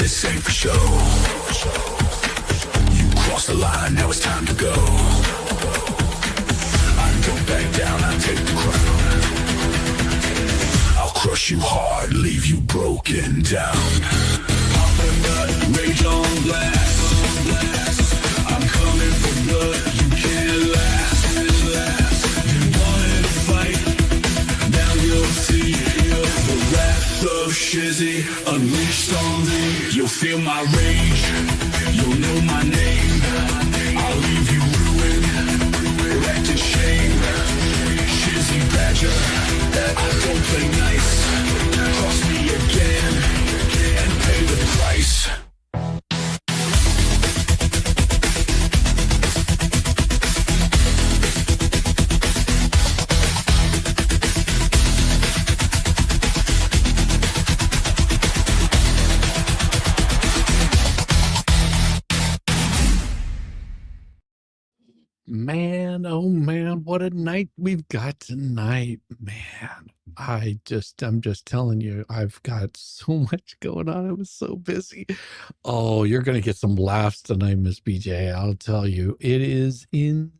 this ain't for show. You crossed the line, now it's time to go. I don't back down, I take the crown. I'll crush you hard, leave you broken down. Pop a nut, rage on blast. I'm coming for blood, you can't last. You wanted to fight, now you'll see the wrath of Shizzy unleashed on thee. You'll feel my rage, you'll know my name. I'll leave you ruined, wrecked in shame. Shizzy Badger, I don't play nice. Cross me again and pay the price. Man, oh man, what a night we've got tonight, man. I'm just telling you, I've got so much going on. I was so busy. Oh, you're gonna get some laughs tonight, Miss BJ. I'll tell you, it is insane.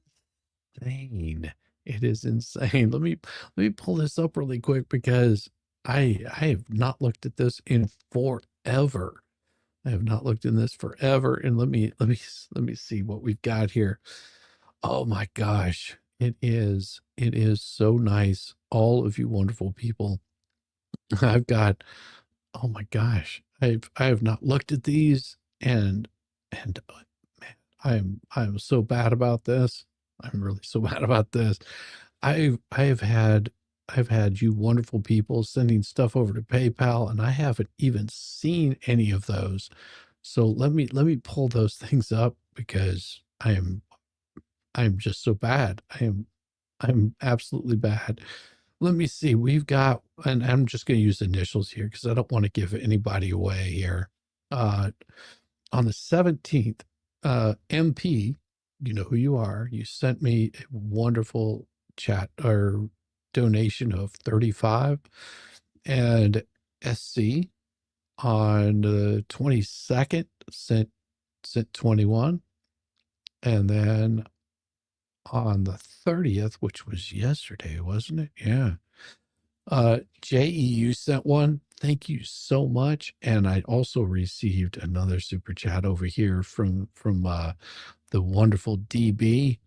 It is insane. Let me pull this up really quick because I have not looked at this in forever. I have not looked in this forever, and let me see what we've got here. Oh my gosh. It is so nice. All of you wonderful people. I've got, oh my gosh. I have not looked at these and man, I'm so bad about this. I'm really so bad about this. I've had you wonderful people sending stuff over to PayPal and I haven't even seen any of those. So let me pull those things up because I'm just so bad. I'm absolutely bad. Let me see. We've got, and I'm just going to use initials here because I don't want to give anybody away here. On the 17th, MP, you know who you are. You sent me a wonderful chat or donation of 35, and SC on the 22nd sent 21, and then on the 30th, which was yesterday, wasn't it? Yeah. JEU sent one. Thank you so much. And I also received another super chat over here from the wonderful DB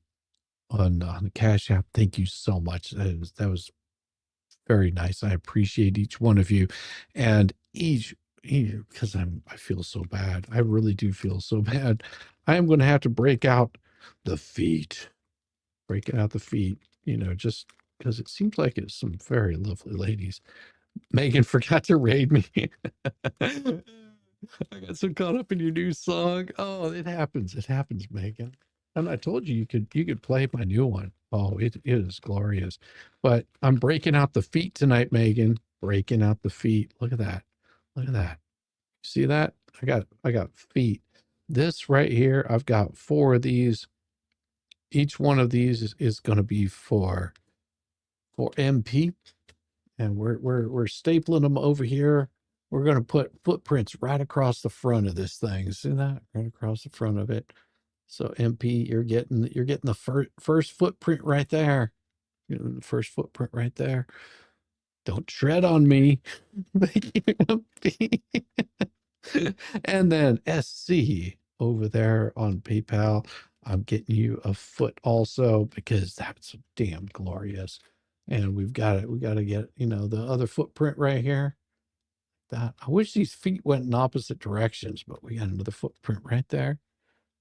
on the Cash App. Thank you so much. That was very nice. I appreciate each one of you, and each because I feel so bad. I really do feel so bad. I am going to have to break out the feet. Breaking out the feet, you know, just because it seems like it's some very lovely ladies. Megan forgot to raid me. I got so caught up in your new song. Oh, it happens. It happens, Megan. And I told you you could play my new one. Oh, it is glorious. But I'm breaking out the feet tonight, Megan. Breaking out the feet. Look at that. Look at that. See that? I got feet. This right here, I've got 4 of these. Each one of these is going to be for MP, and we're stapling them over here. We're going to put footprints right across the front of this thing. See that? Right across the front of it. So MP, you're getting the first footprint right there. The first footprint right there. Don't tread on me. MP. And then SC over there on PayPal. I'm getting you a foot also because that's damn glorious. And we got to get, you know, the other footprint right here. That I wish these feet went in opposite directions, but we got another footprint right there.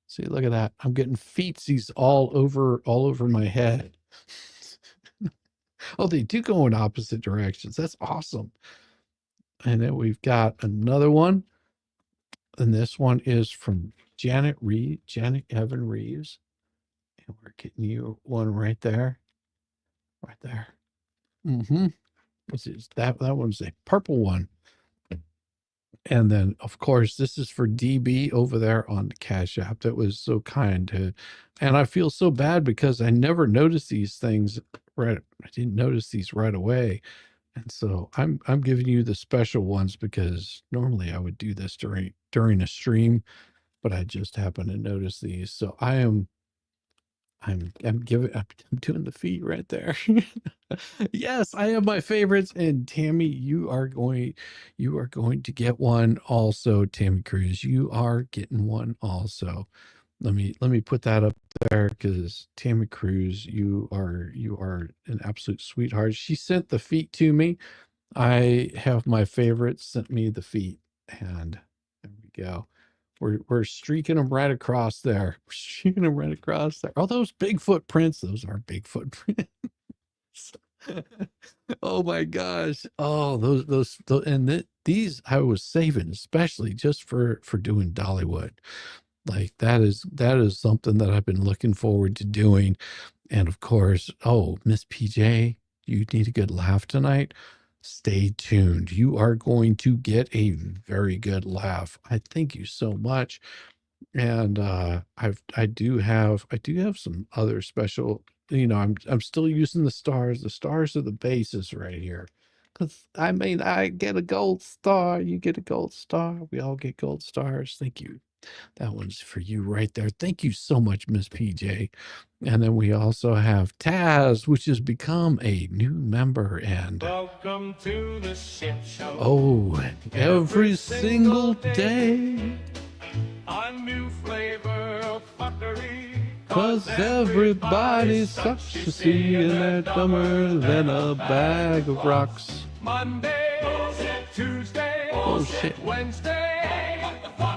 See, look at that. I'm getting feetsies all over my head. Oh, they do go in opposite directions. That's awesome. And then we've got another one. And this one is from Janet Evan Reeves. And we're getting you one right there. Right there. This is that one's a purple one. And then, of course, this is for DB over there on the Cash App. That was so kind to, and I feel so bad because I never noticed these things right. I didn't notice these right away. And so I'm giving you the special ones because normally I would do this during a stream, but I just happened to notice these. So I'm doing the feet right there. Yes, I have my favorites. And Tammy, you are going to get one also. Tammy Cruz, you are getting one also. Let me put that up there because Tammy Cruz, you are an absolute sweetheart. She sent the feet to me. I have my favorites sent me the feet, and there we go. We're streaking them right across there. We're streaking them right across there. Oh, those big footprints. Those are big footprints. Oh my gosh. Oh, those and these I was saving especially just for doing Dollywood. Like that is something that I've been looking forward to doing. And of course, oh, Miss PJ, you need a good laugh tonight. Stay tuned. You are going to get a very good laugh. I thank you so much. And I do have some other special, I'm still using the stars. The stars are the basis right here. Cause I mean I get a gold star, you get a gold star, we all get gold stars. Thank you. That one's for you right there. Thank you so much, Miss PJ. And then we also have Taz, which has become a new member. And welcome to the shit show. Oh, every single day. A new flavor of fuckery. Cause everybody sucks to see, and they're dumber than a bag of rocks. Monday, bullshit. Tuesday, Bullshit. Wednesday,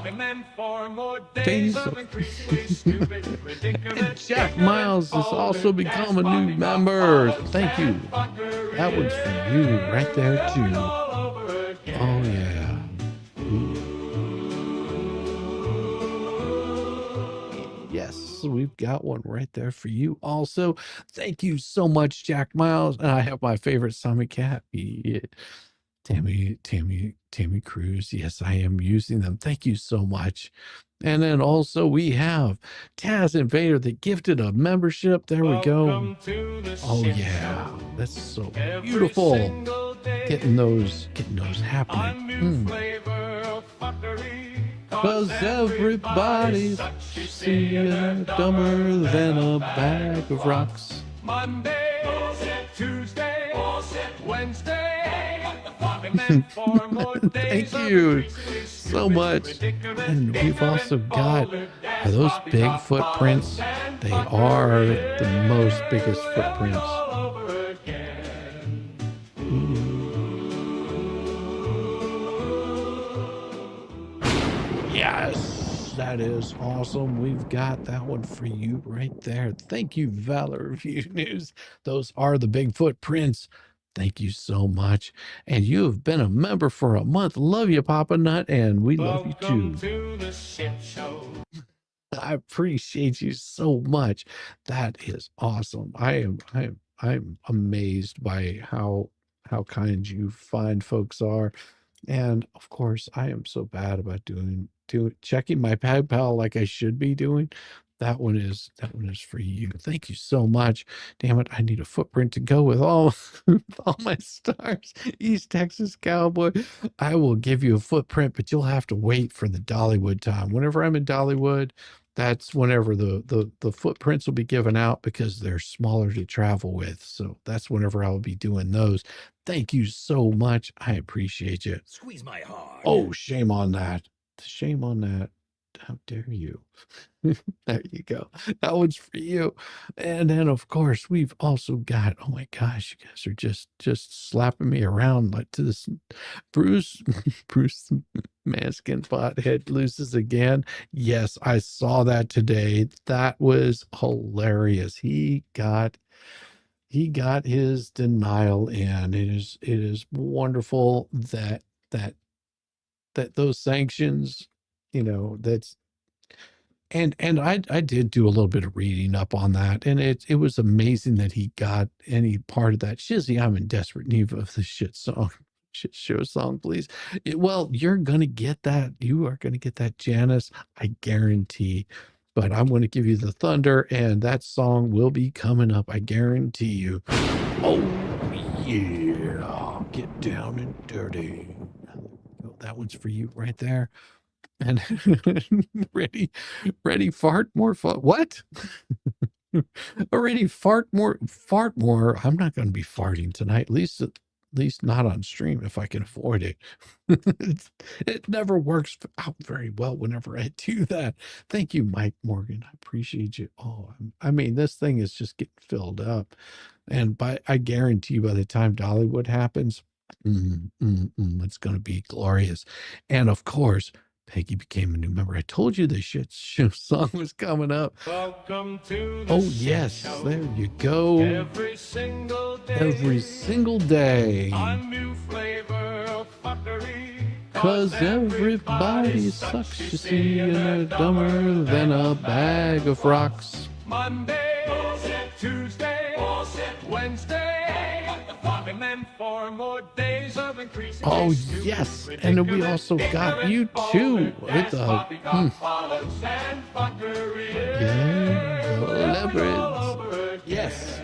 and then 4 more days of increasingly stupid, ridiculous. Jack Miles has also become a new member. Thank you. That one's for you right there too. Oh yeah. Yes, we've got one right there for you also. Thank you so much, Jack Miles. And I have my favorite Sammy Cat. Yeah. Tammy Cruz. Yes, I am using them. Thank you so much. And then also we have Taz Invader that gifted a membership. There we go. Oh yeah, that's so beautiful. Getting those happening. Cause everybody's seeing dumber than a bag of rocks. Monday, Tuesday, Wednesday, and then 4 more days. Thank you so much. And we've also got, are those big footprints? They are the most biggest footprints. Yes, that is awesome. We've got that one for you right there. Thank you, Valor Review News. Those are the big footprints. Thank you so much. And you have been a member for a month. Love you, Papa Nut, and we love you too. To the shit show. I appreciate you so much. That is awesome. I'm amazed by how kind you find folks are. And of course, I am so bad about checking my PayPal like I should be doing. That one is for you. Thank you so much. Damn it, I need a footprint to go with all my stars. East Texas Cowboy. I will give you a footprint, but you'll have to wait for the Dollywood time. Whenever I'm in Dollywood, that's whenever the footprints will be given out because they're smaller to travel with. So that's whenever I'll be doing those. Thank you so much. I appreciate you. Squeeze my heart. Oh, shame on that. Shame on that. How dare you? There you go. That one's for you. And then of course we've also got, oh my gosh, you guys are just slapping me around like to this. Bruce Maskin Pothead loses again. Yes, I saw that today. That was hilarious. He got his denial in. It is wonderful that those sanctions, that's and I did do a little bit of reading up on that, and it was amazing that he got any part of that. Shizzy, I'm in desperate need of the shit show song, please. Well, you're gonna get that. You are gonna get that, Janice. I guarantee. But I'm going to give you the thunder, and that song will be coming up. I guarantee you. Oh, Yeah, get down and dirty. Oh, that one's for you right there. And ready, fart more fun. What? Already fart more. I'm not going to be farting tonight. At least not on stream if I can avoid it. It never works out very well whenever I do that. Thank you, Mike Morgan. I appreciate you. Oh, I mean, this thing is just getting filled up. And I guarantee you by the time Dollywood happens, it's going to be glorious. And of course, Peggy became a new member. I told you this shit song was coming up. Welcome to the Oh, yes. There you go. Every single day. Every single day. A new flavor of fuckery. 'Cause everybody sucks, you see, and they're dumber than a bag of rocks. Monday, bullshit. Tuesday, bullshit. Wednesday, and then 4 more days of increasing. Oh, yes. And then we also got you too. With the leverage. Yes.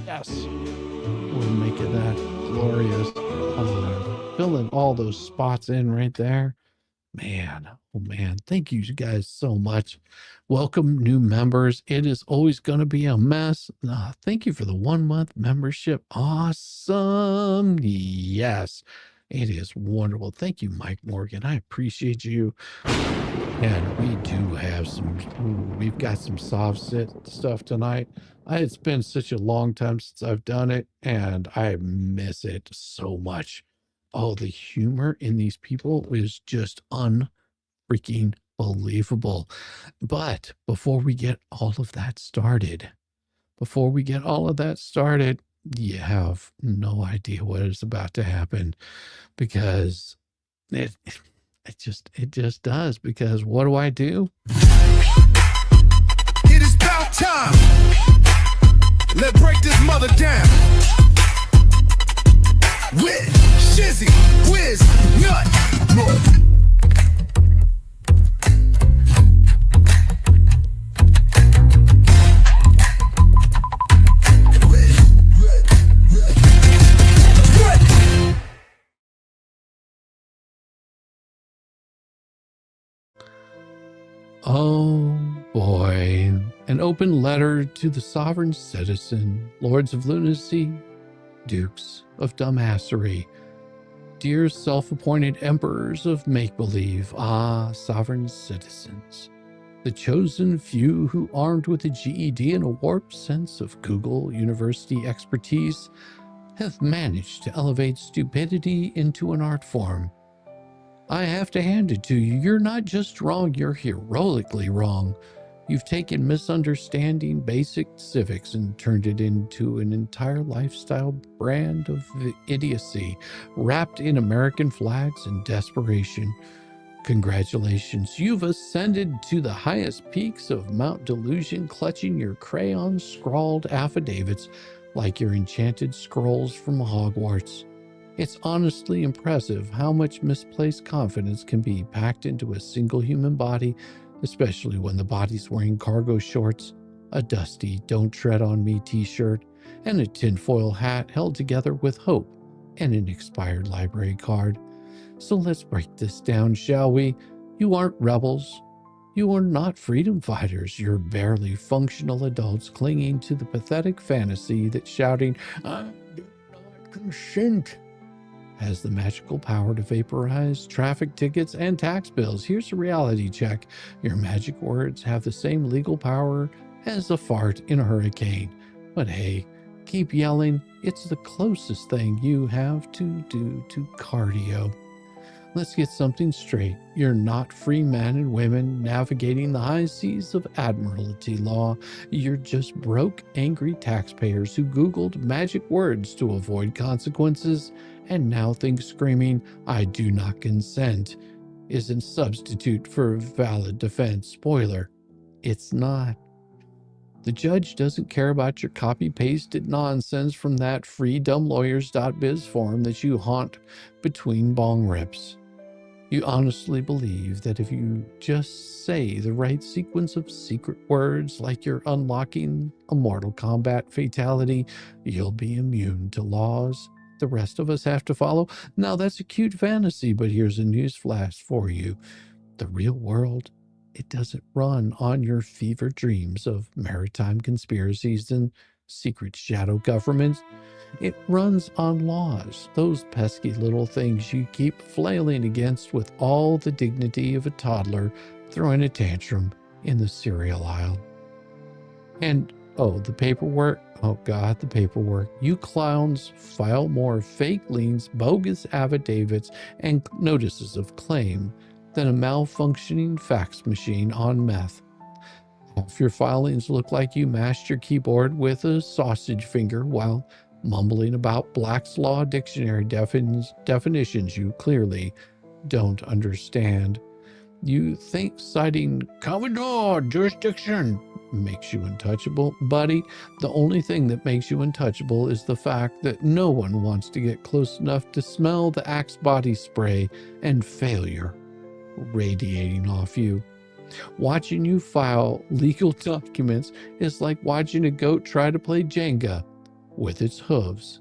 We'll make it that glorious. Filling all those spots in right there. Man, oh man, thank you guys so much. Welcome new members. It is always going to be a mess. Thank you for the 1-month membership. Awesome. Yes, it is wonderful. Thank you, Mike Morgan. I appreciate you. And we do have we've got some soft sit stuff tonight. It's been such a long time since I've done it, and I miss it so much. Oh, the humor in these people is just unfreaking believable. But before we get all of that started, you have no idea what is about to happen, because it just does. Because what do? It is about time. Let's break this mother down. With Shizzywhiznut. Oh boy. An open letter to the sovereign citizen, lords of lunacy, dukes of dumbassery, dear self-appointed emperors of make-believe, sovereign citizens, the chosen few who, armed with a GED and a warped sense of Google University expertise, have managed to elevate stupidity into an art form. I have to hand it to you. You're not just wrong, you're heroically wrong. You've taken misunderstanding basic civics and turned it into an entire lifestyle brand of idiocy, wrapped in American flags and desperation. Congratulations, you've ascended to the highest peaks of Mount Delusion, clutching your crayon-scrawled affidavits like your enchanted scrolls from Hogwarts. It's honestly impressive how much misplaced confidence can be packed into a single human body, especially when the body's wearing cargo shorts, a dusty "Don't Tread on Me" t-shirt, and a tinfoil hat held together with hope and an expired library card. So let's break this down, shall we? You aren't rebels. You are not freedom fighters. You're barely functional adults clinging to the pathetic fantasy that shouting, "I do not consent," has the magical power to vaporize traffic tickets and tax bills. Here's a reality check. Your magic words have the same legal power as a fart in a hurricane. But hey, keep yelling. It's the closest thing you have to do to cardio. Let's get something straight. You're not free men and women navigating the high seas of admiralty law. You're just broke, angry taxpayers who Googled magic words to avoid consequences and now think screaming, "I do not consent," is a substitute for valid defense. Spoiler, it's not. The judge doesn't care about your copy-pasted nonsense from that free dumblawyers.biz forum that you haunt between bong rips. You honestly believe that if you just say the right sequence of secret words like you're unlocking a Mortal Kombat fatality, you'll be immune to laws the rest of us have to follow. Now, that's a cute fantasy, but here's a newsflash for you. The real world, it doesn't run on your fever dreams of maritime conspiracies and secret shadow governments. It runs on laws, those pesky little things you keep flailing against with all the dignity of a toddler throwing a tantrum in the cereal aisle. And, oh, the paperwork. Oh, God, the paperwork. You clowns file more fake liens, bogus affidavits, and notices of claim than a malfunctioning fax machine on meth. Half your filings look like you mashed your keyboard with a sausage finger while mumbling about Black's Law Dictionary definitions you clearly don't understand. You think citing common law jurisdiction makes you untouchable, buddy. The only thing that makes you untouchable is the fact that no one wants to get close enough to smell the Axe body spray and failure radiating off you. Watching you file legal documents is like watching a goat try to play Jenga with its hooves.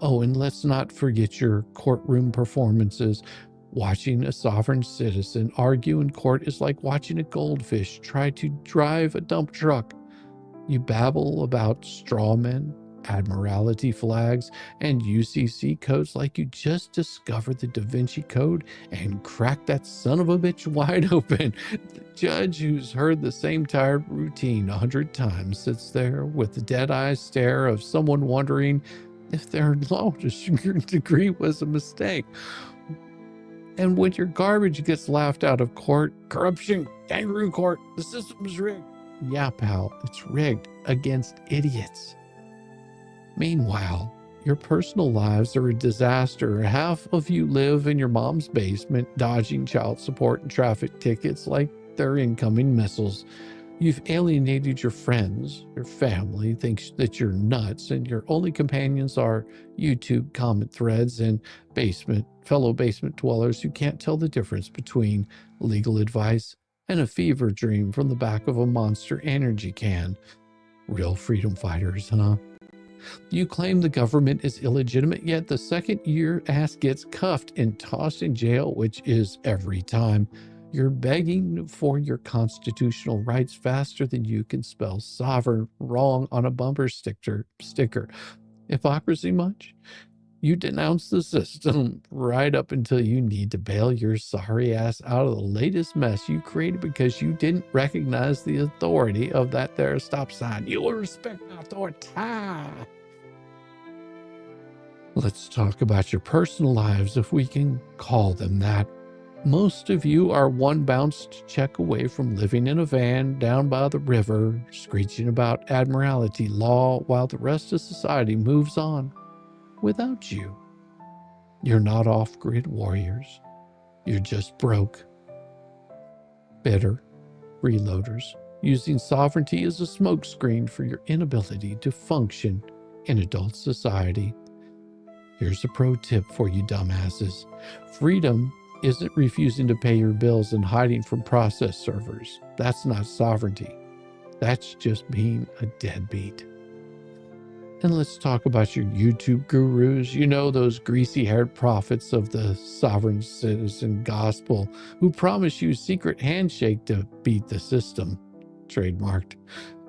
Oh, and let's not forget your courtroom performances. Watching a sovereign citizen argue in court is like watching a goldfish try to drive a dump truck. You babble about strawmen, admiralty flags, and UCC codes like you just discovered the Da Vinci Code and cracked that son of a bitch wide open. The judge, who's heard the same tired routine 100 times, sits there with the dead-eye stare of someone wondering if their law degree was a mistake. And when your garbage gets laughed out of court, corruption, kangaroo court, the system is rigged. Yeah, pal, it's rigged against idiots. Meanwhile, your personal lives are a disaster. Half of you live in your mom's basement, dodging child support and traffic tickets like they're incoming missiles. You've alienated your friends. Your family thinks that you're nuts, and your only companions are YouTube comment threads and fellow basement dwellers who can't tell the difference between legal advice and a fever dream from the back of a Monster Energy can. Real freedom fighters, huh? You claim the government is illegitimate, yet the second your ass gets cuffed and tossed in jail, which is every time, you're begging for your constitutional rights faster than you can spell sovereign wrong on a bumper sticker. Hypocrisy much? You denounce the system right up until you need to bail your sorry ass out of the latest mess you created because you didn't recognize the authority of that there stop sign. You will respect authority. Let's talk about your personal lives, if we can call them that. Most of you are one bounced check away from living in a van down by the river, screeching about admiralty law while the rest of society moves on without you. You're not off-grid warriors. You're just broke, bitter freeloaders, using sovereignty as a smokescreen for your inability to function in adult society. Here's a pro tip for you dumbasses. Freedom isn't refusing to pay your bills and hiding from process servers. That's not sovereignty. That's just being a deadbeat. And let's talk about your YouTube gurus. You know, those greasy-haired prophets of the sovereign citizen gospel who promise you secret handshake to beat the system. Trademarked.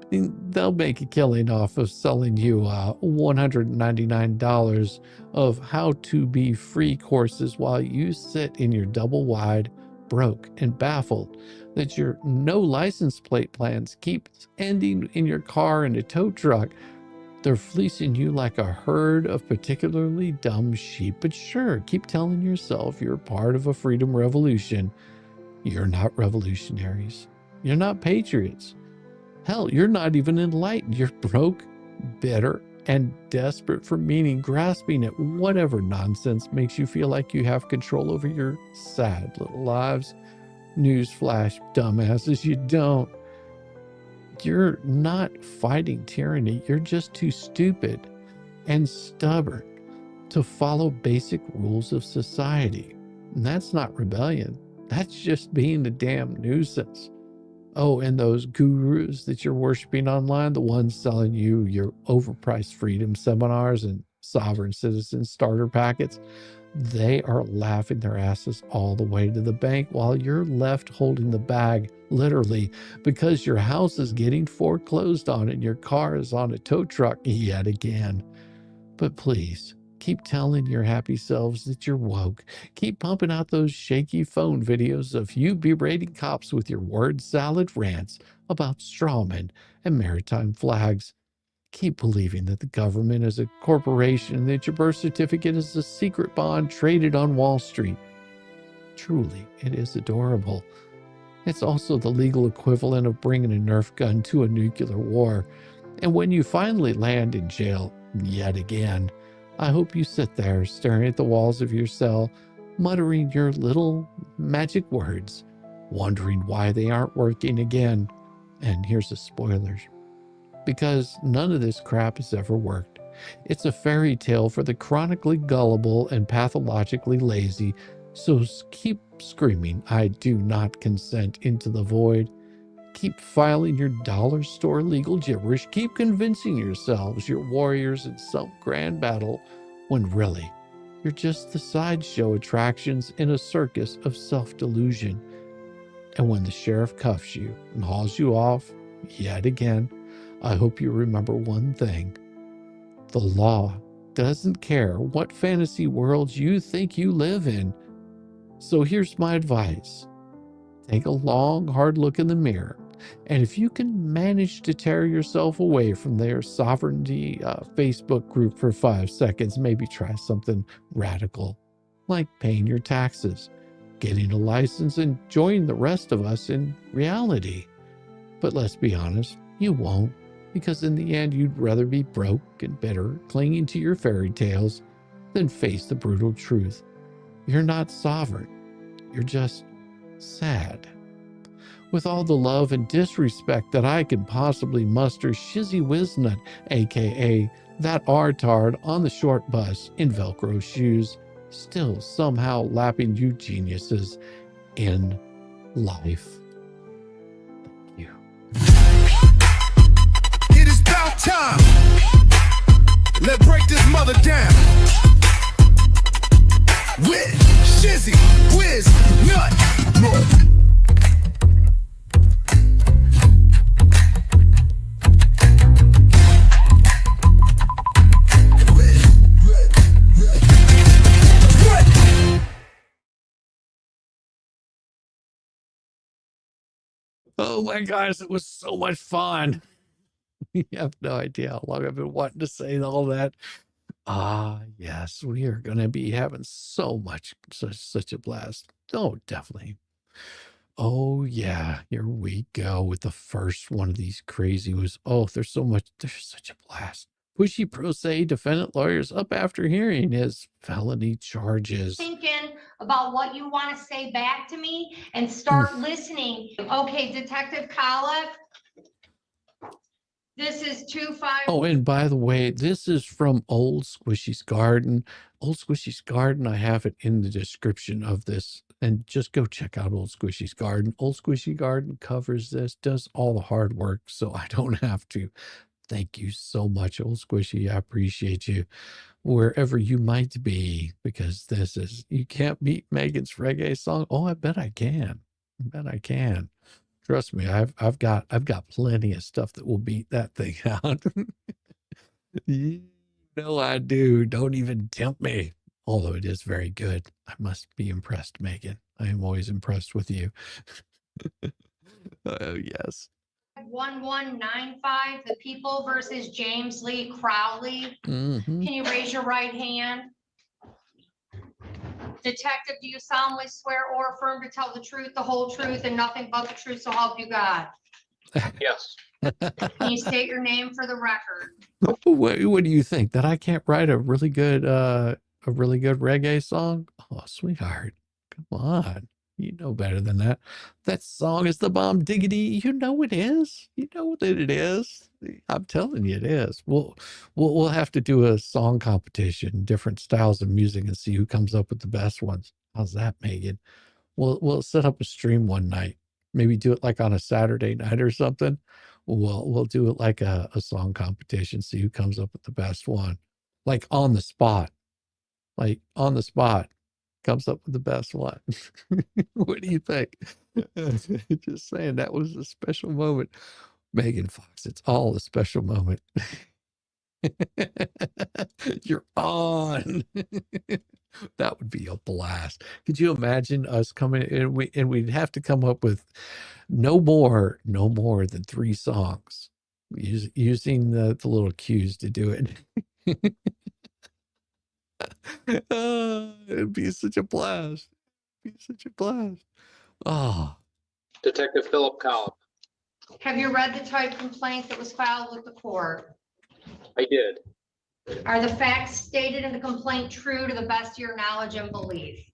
They'll make a killing off of selling you $199 of how-to-be free courses while you sit in your double-wide, broke and baffled that your no license plate plans keep ending in your car in a tow truck. They're fleecing you like a herd of particularly dumb sheep. But sure, keep telling yourself you're part of a freedom revolution. You're not revolutionaries. You're not patriots. Hell, you're not even enlightened. You're broke, bitter, and desperate for meaning, grasping at whatever nonsense makes you feel like you have control over your sad little lives. Newsflash, dumbasses, you don't. You're not fighting tyranny. You're just too stupid and stubborn to follow basic rules of society. And that's not rebellion. That's just being a damn nuisance. Oh, and those gurus that you're worshiping online, the ones selling you your overpriced freedom seminars and sovereign citizen starter packets, they are laughing their asses all the way to the bank while you're left holding the bag, literally, because your house is getting foreclosed on and your car is on a tow truck yet again. But please, keep telling your happy selves that you're woke. Keep pumping out those shaky phone videos of you berating cops with your word salad rants about strawmen and maritime flags. Keep believing that the government is a corporation and that your birth certificate is a secret bond traded on Wall Street. Truly, it is adorable. It's also the legal equivalent of bringing a Nerf gun to a nuclear war. And when you finally land in jail, yet again, I hope you sit there staring at the walls of your cell, muttering your little magic words, wondering why they aren't working again. And here's a spoiler. Because none of this crap has ever worked. It's a fairy tale for the chronically gullible and pathologically lazy, so keep screaming, I do not consent, into the void. Keep filing your dollar store legal gibberish. Keep convincing yourselves you're warriors in some grand battle, when really, you're just the sideshow attractions in a circus of self-delusion. And when the sheriff cuffs you and hauls you off, yet again, I hope you remember one thing. The law doesn't care what fantasy worlds you think you live in. So here's my advice. Take a long, hard look in the mirror. And if you can manage to tear yourself away from their sovereignty Facebook group for 5 seconds, maybe try something radical, like paying your taxes, getting a license, and joining the rest of us in reality. But let's be honest, you won't. Because in the end, you'd rather be broke and bitter, clinging to your fairy tales, than face the brutal truth. You're not sovereign. You're just sad. With all the love and disrespect that I can possibly muster, Shizzywhiznut, a.k.a. that R-tard on the short bus in Velcro shoes, still somehow lapping you geniuses in life. Thank you. Time. Let's break this mother down with Shizzywhiznut. Oh my gosh, it was so much fun. You have no idea how long I've been wanting to say all that. Yes, we are going to be having so much, such a blast. Oh, definitely. Oh, yeah, here we go with the first one of these crazy was, there's such a blast. Pushy pro se defendant lawyers up after hearing his felony charges. Thinking about what you want to say back to me and start listening. Okay, Detective Kalev. This is 25. Oh, and by the way, this is from Old Squishy's Garden. Old Squishy's Garden, I have it in the description of this. And just go check out Old Squishy's Garden. Old Squishy Garden covers this, does all the hard work, so I don't have to. Thank you so much, Old Squishy. I appreciate you wherever you might be, because this is, you can't beat Megan's reggae song. Oh, I bet I can. I bet I can. Trust me, I've got plenty of stuff that will beat that thing out. You know I do. Don't even tempt me. Although it is very good. I must be impressed, Megan. I am always impressed with you. Oh, yes. 1195, the People versus James Lee Crowley. Mm-hmm. Can you raise your right hand? Detective, do you solemnly swear or affirm to tell the truth, the whole truth, and nothing but the truth, so help you God? Yes. Can you state your name for the record? What do you think? That I can't write a really good reggae song? Oh, sweetheart, come on. You know better than that. That song is the bomb diggity. You know it is. You know that it is. I'm telling you it is. We'll have to do a song competition, different styles of music, and see who comes up with the best ones. How's that, Megan? We'll set up a stream one night. Maybe do it like on a Saturday night or something. We'll do it like a song competition. See who comes up with the best one, like on the spot. Like on the spot, comes up with the best one. What do you think? Just saying, that was a special moment. Megan Fox, it's all a special moment. You're on. That would be a blast. Could you imagine us coming and we'd have to come up with no more than 3 songs, using the little cues to do it. It'd be such a blast. It'd be such a blast. Oh, Detective Philip Collins. Have you read the type complaint that was filed with the court? I did. Are the facts stated in the complaint true to the best of your knowledge and belief?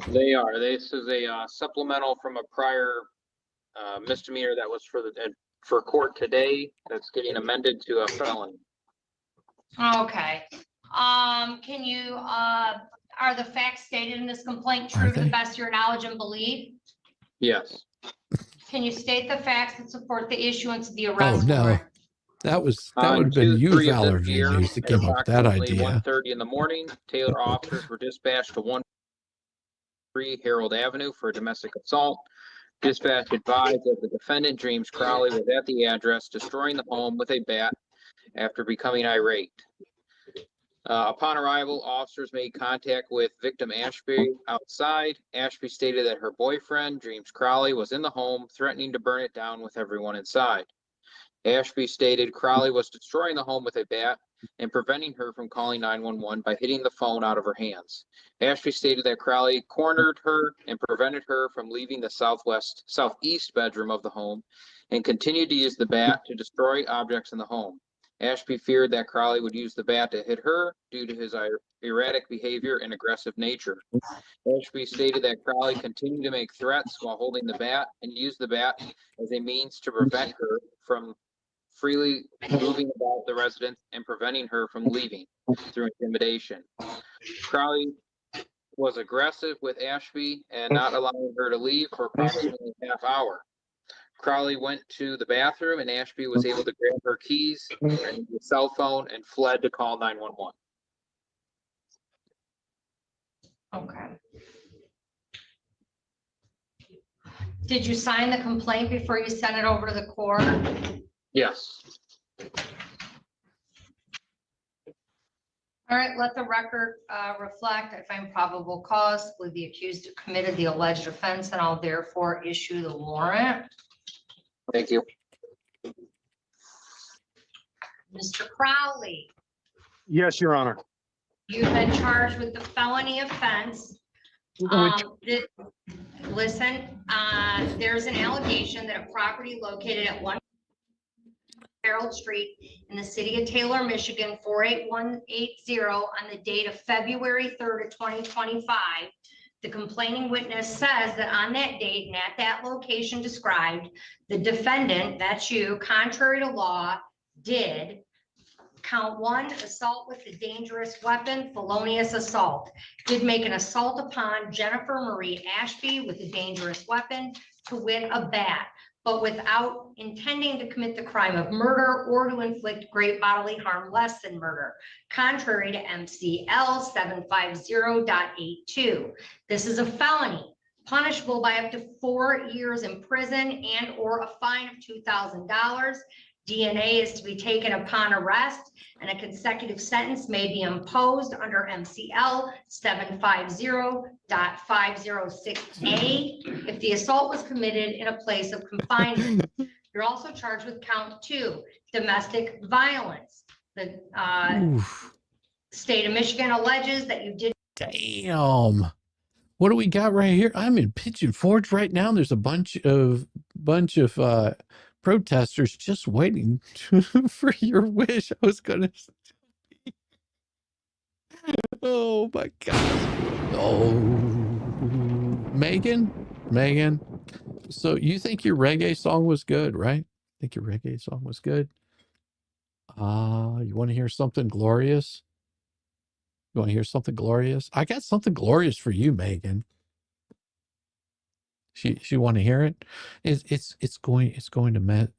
They are. This is a supplemental from a prior misdemeanor that was for court today. That's getting amended to a felony. Okay. Can you, are the facts stated in this complaint true to the best of your knowledge and belief? Yes. Can you state the facts that support the issuance of the arrest no. warrant? That would have been you, Valerie, News, that came up with that idea. 1:30 in the morning, Taylor officers were dispatched to 1-3 Harold Avenue for a domestic assault. Dispatch advised that the defendant, James Crowley, was at the address destroying the home with a bat after becoming irate. Upon arrival, officers made contact with victim Ashby outside. Ashby stated that her boyfriend, James Crowley, was in the home, threatening to burn it down with everyone inside. Ashby stated Crowley was destroying the home with a bat and preventing her from calling 911 by hitting the phone out of her hands. Ashby stated that Crowley cornered her and prevented her from leaving the southeast bedroom of the home and continued to use the bat to destroy objects in the home. Ashby feared that Crowley would use the bat to hit her due to his erratic behavior and aggressive nature. Ashby stated that Crowley continued to make threats while holding the bat and used the bat as a means to prevent her from freely moving about the residence and preventing her from leaving through intimidation. Crowley was aggressive with Ashby and not allowing her to leave for approximately a half hour. Crowley went to the bathroom and Ashby was able to grab her keys and the cell phone and fled to call 911. Okay. Did you sign the complaint before you sent it over to the court? Yes. All right, let the record reflect. I find probable cause to believe the accused committed the alleged offense, and I'll therefore issue the warrant. Thank you. Mr. Crowley, Yes, Your Honor. you've been charged with the felony offense. Listen, there's an allegation that a property located at 1 Harold Street in the city of Taylor, Michigan, 48180 on the date of February 3rd of 2025. The complaining witness says that on that date and at that location described, the defendant, that's you, contrary to law, did count 1, assault with a dangerous weapon, felonious assault. Did make an assault upon Jennifer Marie Ashby with a dangerous weapon, to wit, a bat, but without intending to commit the crime of murder or to inflict great bodily harm less than murder, contrary to MCL 750.82. This is a felony, punishable by up to 4 years in prison and or a fine of $2,000. DNA is to be taken upon arrest, and a consecutive sentence may be imposed under MCL 750.506A if the assault was committed in a place of confinement. You're also charged with count 2, domestic violence. The state of Michigan alleges that you did. Damn. What do we got right here? I'm in Pigeon Forge right now. There's a bunch of protesters just waiting for your wish. I was gonna say. Oh my God. Oh, Megan. So you think your reggae song was good, right? Think your reggae song was good? You want to hear something glorious? You want to hear something glorious? I got something glorious for you, Megan. She want to hear it? It's going to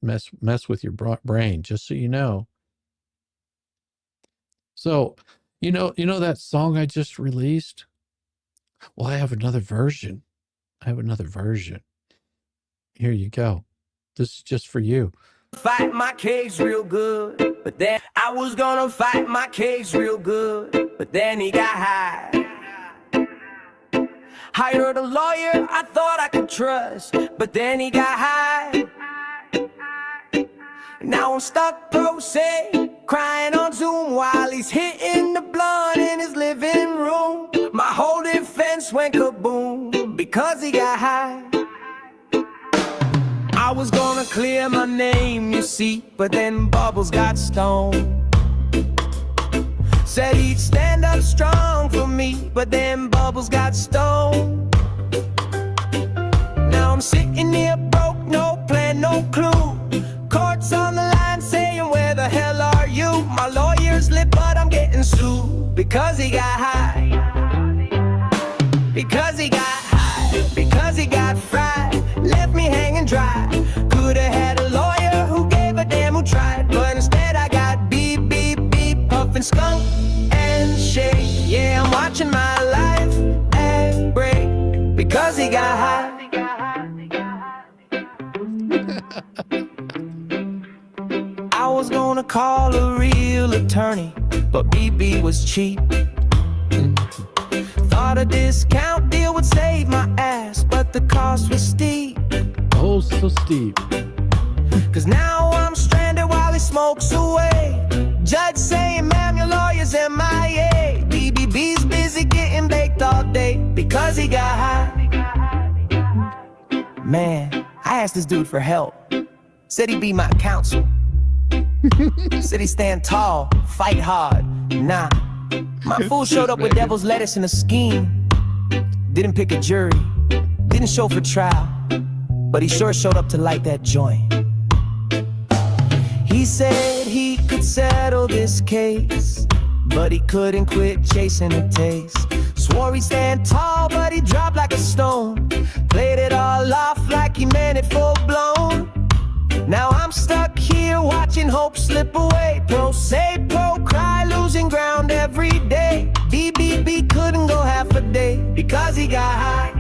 mess with your brain, just so you know. So, you know that song I just released? Well, I have another version. Here you go. This is just for you. Fight my case real good, but then I was gonna fight my case real good, but then he got high. Hired a lawyer I thought I could trust, but then he got high. Now I'm stuck pro se, crying on Zoom while he's hitting the blunt in his living room. My whole defense went kaboom because he got high. I was gonna clear my name, you see, but then Bubbles got stoned. Said he'd stand up strong for me, but then Bubbles got stoned. Now I'm sitting here broke, no plan, no clue. Court's on the line saying, where the hell are you? My lawyer's lit, but I'm getting sued because he got high. Because he got high, because he got fried, left me hanging dry. Could've had a lawyer who gave a damn who tried, but instead I got beep, beep, beep, puffin' skunk and shake. Yeah, I'm watching my life and break because he got high. I was gonna call a real attorney, but BB was cheap. Thought a discount deal would save my ass, but the cost was steep. Oh, so steep. Cause now I'm stranded while he smokes away. Judge saying, ma'am, your lawyer's MIA. BBB's busy getting baked all day because he got high. Man, I asked this dude for help. Said he'd be my counsel. Said he'd stand tall, fight hard. Nah, my fool showed up with devil's lettuce in a scheme. Didn't pick a jury, didn't show for trial, but he sure showed up to light that joint. He said he could settle this case, but he couldn't quit chasing a taste. Swore he'd stand tall, but he dropped like a stone. Played it all off like he meant it full blown. Now I'm stuck here watching hope slip away. Pro say, pro cry, losing ground every day. BBB couldn't go half a day because he got high.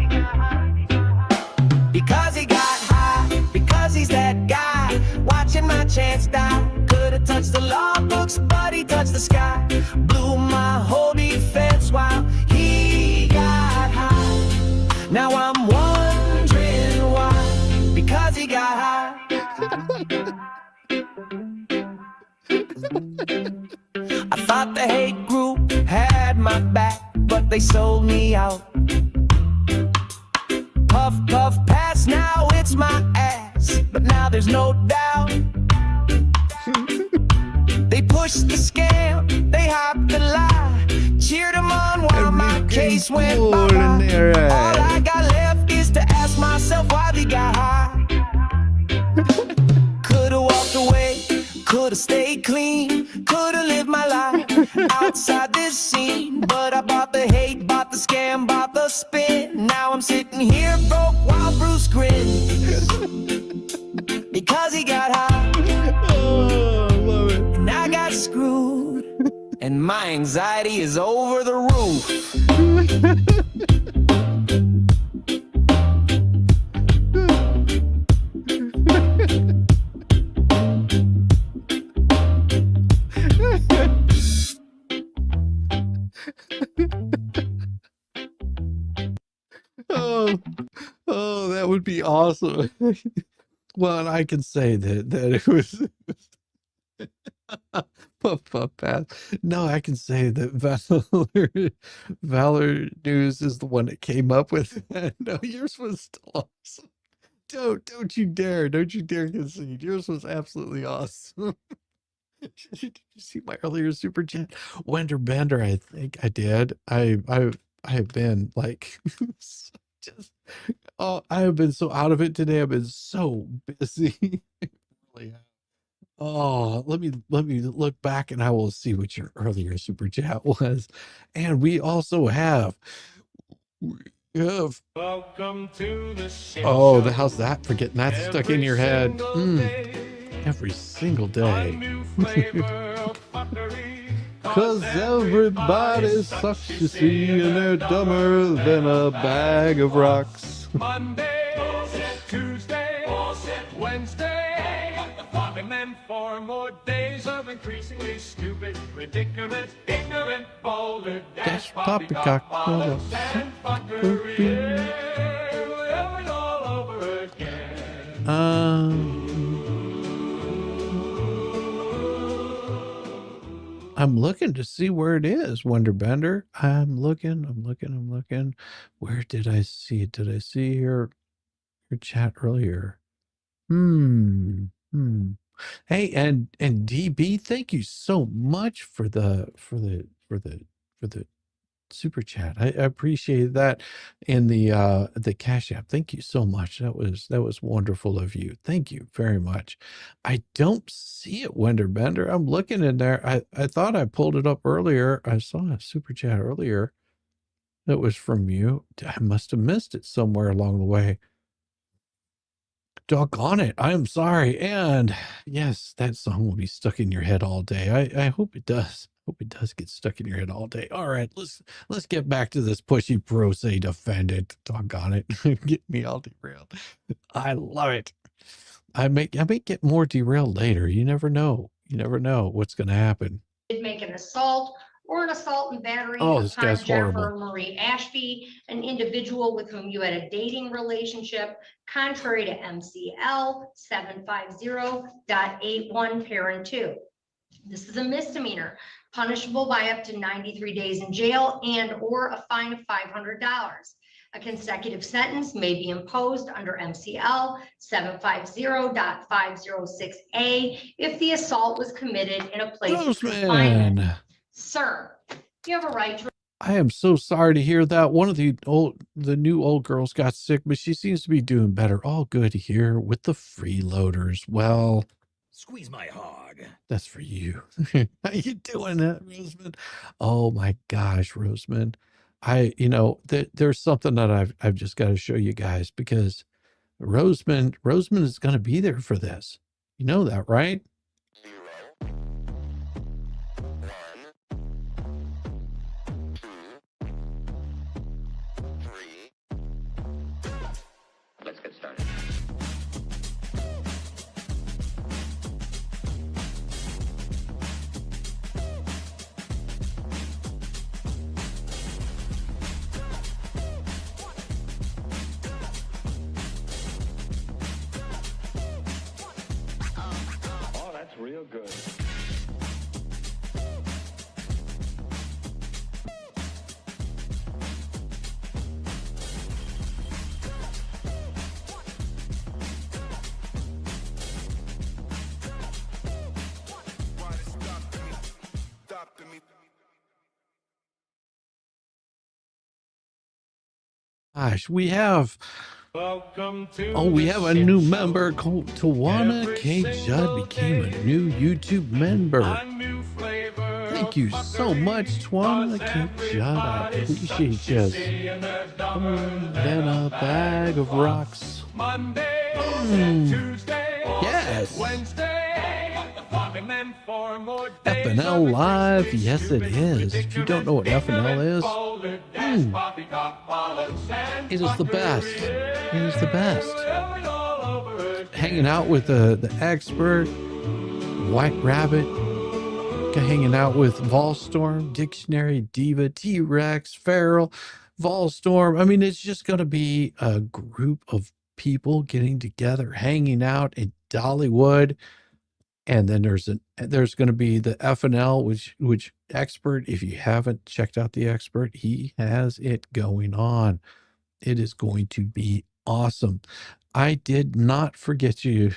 Because he got high, because he's that guy. Watching my chance die. Could've touched the law books, but he touched the sky. Blew my whole defense while he got high. Now I'm wondering why. Because he got high. I thought the hate group had my back, but they sold me out. Puff, puff, pass, now it's my ass, but now there's no doubt. They pushed the scam, they hopped the lie, cheered them on while my case went by. All I got left is to ask myself why they got high. Could've walked away, could've stayed clean, could've lived my life outside this scene. But I bought the hate, bought the scam, bought the spin. Now I'm sitting here broke while Bruce grins because he got high. Oh, I love it. And I got screwed, and my anxiety is over the roof. Oh, that would be awesome. Well, and I can say that it was puff puff pass. No, I can say that Valor News is the one that came up with that. No, yours was still awesome. Don't you dare concede. Yours was absolutely awesome. Did you see my earlier super chat? Wender Bender, I think I did. I have been like just I have been so out of it today. I've been so busy. Really have. Oh, let me look back and I will see what your earlier super chat was. And we also have Give. Welcome to the shit Oh, show. how's that for getting that stuck in your head? Every single A day. new flavor of fuckery. Cause everybody sucks, you see, and they're dumber than a bag of rocks. Monday, Tuesday, Wednesday, and then 4 more days of increasingly stupid, ridiculous, ignorant, boulder, dash, poppycock, bollocks, and fuckery. All over again. I'm looking to see where it is, Wonderbender. I'm looking. Where did I see it? Did I see your chat earlier? Hey, and DB, thank you so much for the super chat. I appreciate that. And the Cash App. Thank you so much. That was wonderful of you. Thank you very much. I don't see it, Wenderbender. I'm looking in there. I thought I pulled it up earlier. I saw a super chat earlier that was from you. I must have missed it somewhere along the way. Doggone it. I'm sorry. And yes, that song will be stuck in your head all day. I hope it does. Hope it does get stuck in your head all day. All right, let's get back to this pushy pro se defendant. Doggone it. Get me all derailed. I love it. I may get more derailed later. You never know. You never know what's gonna happen. Did make an assault or an assault and battery Oh, this upon guy's Jennifer horrible. Marie Ashby, an individual with whom you had a dating relationship, contrary to MCL 750.81 parent 2. This is a misdemeanor, punishable by up to 93 days in jail and or a fine of $500. A consecutive sentence may be imposed under MCL 750.506A if the assault was committed in a place of confinement. Roseman. Sir, you have a right to. I am so sorry to hear that. One of the new old girls got sick, but she seems to be doing better. All good here with the freeloaders. Well, Squeeze my hog. that's for you. How you doing that, Roseman? Oh my gosh, Roseman. There's something that I've just got to show you guys, because Roseman is going to be there for this. You know that, right? Let's get started. Oh, that's real good. Gosh, we have Welcome to we the have a shit new show. member called Tawana Every K. Judd single became a day. new YouTube member. A new flavor Thank of you so fuckery, much, Tawana cause K. Judd. I everybody's appreciate such a you. see and they're dumber Then a bag of rocks. Monday, Tuesday, Yes. Wednesday, and then 4 more days FNL of Live. increasingly Yes, it stupid, is. If you don't know what FNL is, boulder, dash, poppycock, bollocks, and it is the best. It is the best. all over again. Hanging out with the expert, White Rabbit, hanging out with Volstorm, Dictionary, Diva, T-Rex, Feral, Volstorm. I mean, it's just going to be a group of people getting together, hanging out in Dollywood. And then there's going to be the FNL, which expert, if you haven't checked out the expert, he has it going on. It is going to be awesome. I did not forget you.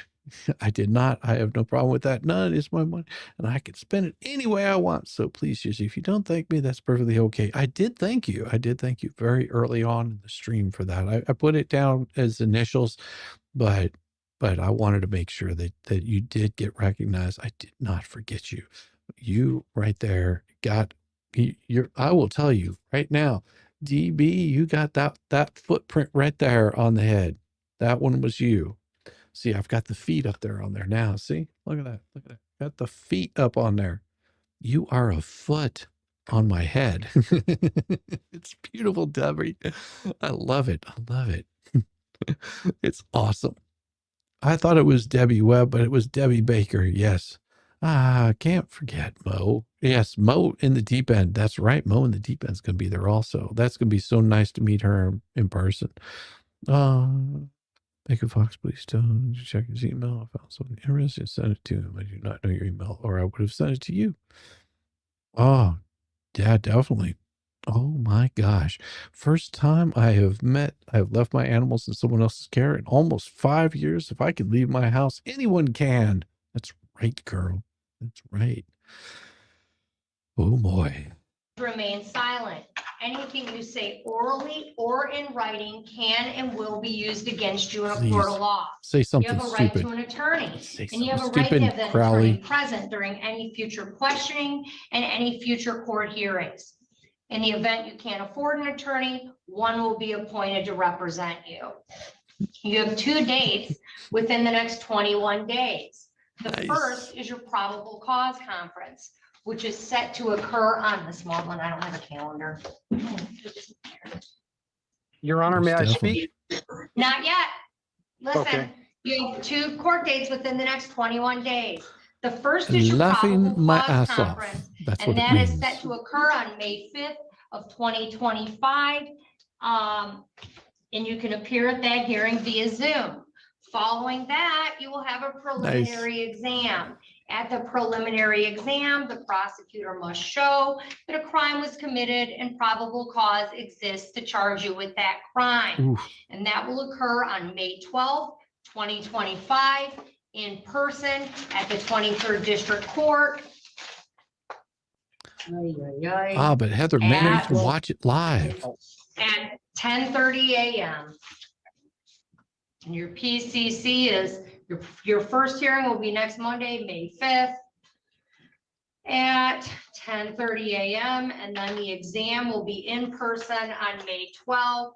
I did not. I have no problem with that. None is my money, and I can spend it any way I want. So please, Shizzy, if you don't thank me, that's perfectly okay. I did thank you. I did thank you very early on in the stream for that. I put it down as initials, but I wanted to make sure that you did get recognized. I did not forget you. You right there got. I will tell you right now, DB, you got that footprint right there on the head. That one was you. See, I've got the feet up there on there now. See, look at that. Look at that. Got the feet up on there. You are a foot on my head. It's beautiful, Debbie. I love it. I love it. It's awesome. I thought it was Debbie Webb, but it was Debbie Baker. Yes. Ah, can't forget Mo. Yes, Mo in the deep end. That's right. Mo in the deep end is going to be there also. That's going to be so nice to meet her in person. Baker Fox, please don't check his email. I found something interesting. Send it to him. I do not know your email, or I would have sent it to you. Oh, yeah, definitely. Oh my gosh. First time I have left my animals in someone else's care in almost 5 years. If I could leave my house, anyone can. That's right, girl. That's right. Oh boy. Remain silent. Anything you say orally or in writing can and will be used against you in a court Please of law. say You something have a right stupid. to an attorney, Say and you have a something right to have stupid, that attorney Crowley. present during any future questioning and any future court hearings. In the event you can't afford an attorney, one will be appointed to represent you. You have 2 dates within the next 21 days. The Nice. first is your probable cause conference, which is set to occur on the small one. I don't have a calendar. Your Honor, may I Most definitely. speak? Not yet. Listen, Okay. you have 2 court dates within the next 21 days. The first is your Laughing probable my cause ass off. conference, That's and what it that is means. set to occur on May 5th of 2025. And you can appear at that hearing via Zoom. Following that, you will have a preliminary exam. At the preliminary exam, the prosecutor must show that a crime was committed and probable cause exists to charge you with that crime. Oof. And that will occur on May 12th, 2025, in person at the 23rd District Court. Ah, but Heather, maybe you At- can watch it live. At 10:30 a.m. And your PCC is, your first hearing will be next Monday, May 5th at 10:30 a.m. And then the exam will be in person on May 12th.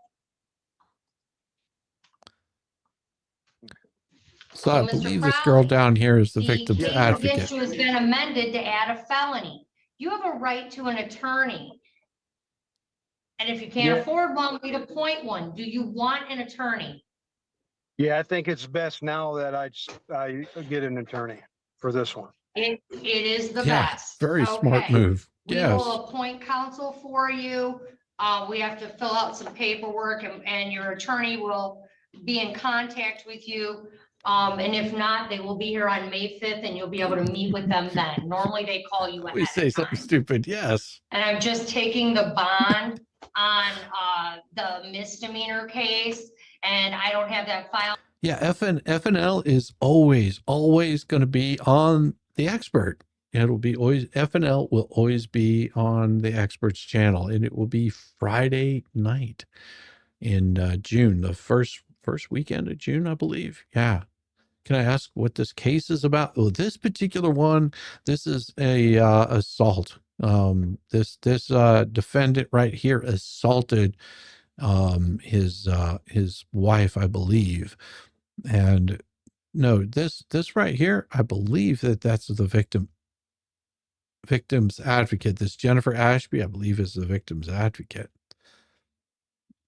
So I Mr. believe this girl Crowley, down here is the The victim's case advocate. against you has been amended to add a felony. You have a right to an attorney. And if you can't Yeah. afford one, we'd appoint one. Do you want an attorney? Yeah, I think it's best now that I get an attorney for this one. It is the Yeah, best. very smart Okay. move. We Yes. will appoint counsel for you. We have to fill out some paperwork and your attorney will be in contact with you. And if not, they will be here on May 5th and you'll be able to meet with them then. Normally they call you We ahead say of something time. stupid. Yes. And I'm just taking the bond on the misdemeanor case and I don't have that file. Yeah. FNL is always going to be on the expert. It'll be always, FNL will always be on the expert's channel, and it will be Friday night in June, the first weekend of June, I believe. Yeah. Can I ask what this case is about? Oh, this particular one, this is a assault. This defendant right here assaulted his wife, I believe. And no, this right here, I believe that's the victim's advocate. This Jennifer Ashby, I believe, is the victim's advocate.